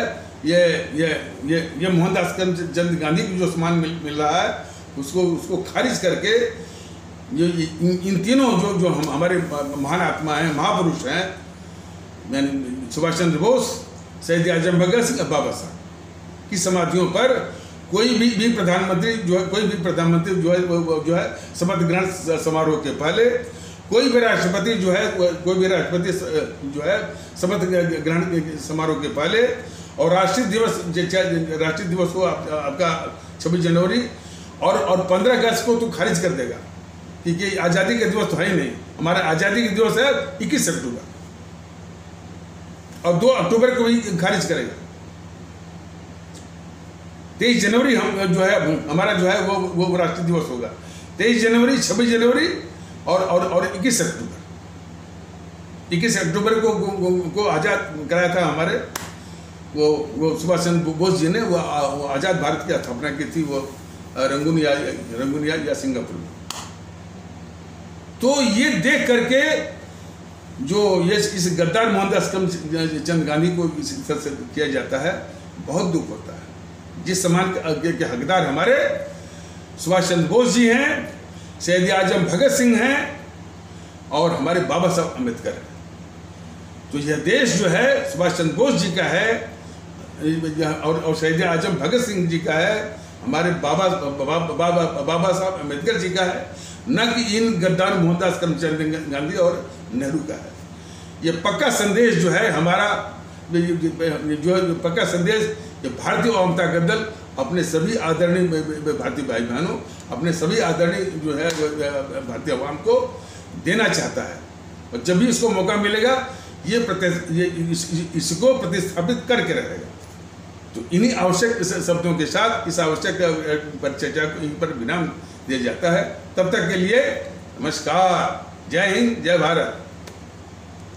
ये मोहनदास करमचंद गांधी को जो सम्मान मिल रहा है उसको खारिज करके इन तीनों जो हमारे महान आत्मा हैं, महापुरुष हैं, यानी सुभाष चंद्र बोस, शहीद आजम भगत सिंह, बाबा साहब की समाधियों पर कोई भी प्रधानमंत्री जो है शपथ ग्रहण समारोह के पहले, कोई भी राष्ट्रपति जो है शपथ ग्रहण समारोह के पहले, और राष्ट्रीय दिवस को आपका 26 जनवरी और 15 अगस्त को तो खारिज कर देगा, क्योंकि आज़ादी का दिवस तो है ही नहीं। हमारा आज़ादी का दिवस है 21 अक्टूबर, और 2 अक्टूबर को भी खारिज करेगा। 23 जनवरी हम जो है हमारा जो है वो राष्ट्रीय दिवस होगा। 23 जनवरी, 26 जनवरी और 21 अक्टूबर। 21 अक्टूबर को आज़ाद कराया था हमारे वो सुभाष चंद्र बोस जी ने। वो आज़ाद भारत की स्थापना की थी, वो रंगून या सिंगापुर में। तो ये देख करके जो ये इस गद्दार मोहनदास करमचंद गांधी को इस तरह से किया जाता है, बहुत दुख होता है। जिस सम्मान के हकदार हमारे सुभाष चंद्र बोस जी हैं, शहीद आजम भगत सिंह हैं और हमारे बाबा साहब अम्बेडकर हैं। तो यह देश जो है सुभाष चंद्र बोस जी का है और शहीद आजम भगत सिंह जी का है, हमारे बाबा साहब अम्बेडकर जी का है, न कि इन गद्दार मोहनदास करमचंद गांधी और नेहरू का है। ये पक्का संदेश जो है हमारा, जो पक्का संदेश ये भारतीय अवाम ताकत दल अपने सभी आदरणीय भारतीय भाई बहनों, अपने सभी आदरणीय जो है भारतीय अवाम को देना चाहता है। और जब भी इसको मौका मिलेगा ये इसको प्रतिस्थापित करके रहेगा। तो इन्हीं आवश्यक शब्दों के साथ इस आवश्यक चर्चा को इन पर विराम दिया जाता है। तब तक के लिए नमस्कार, जय हिंद, जय भारत।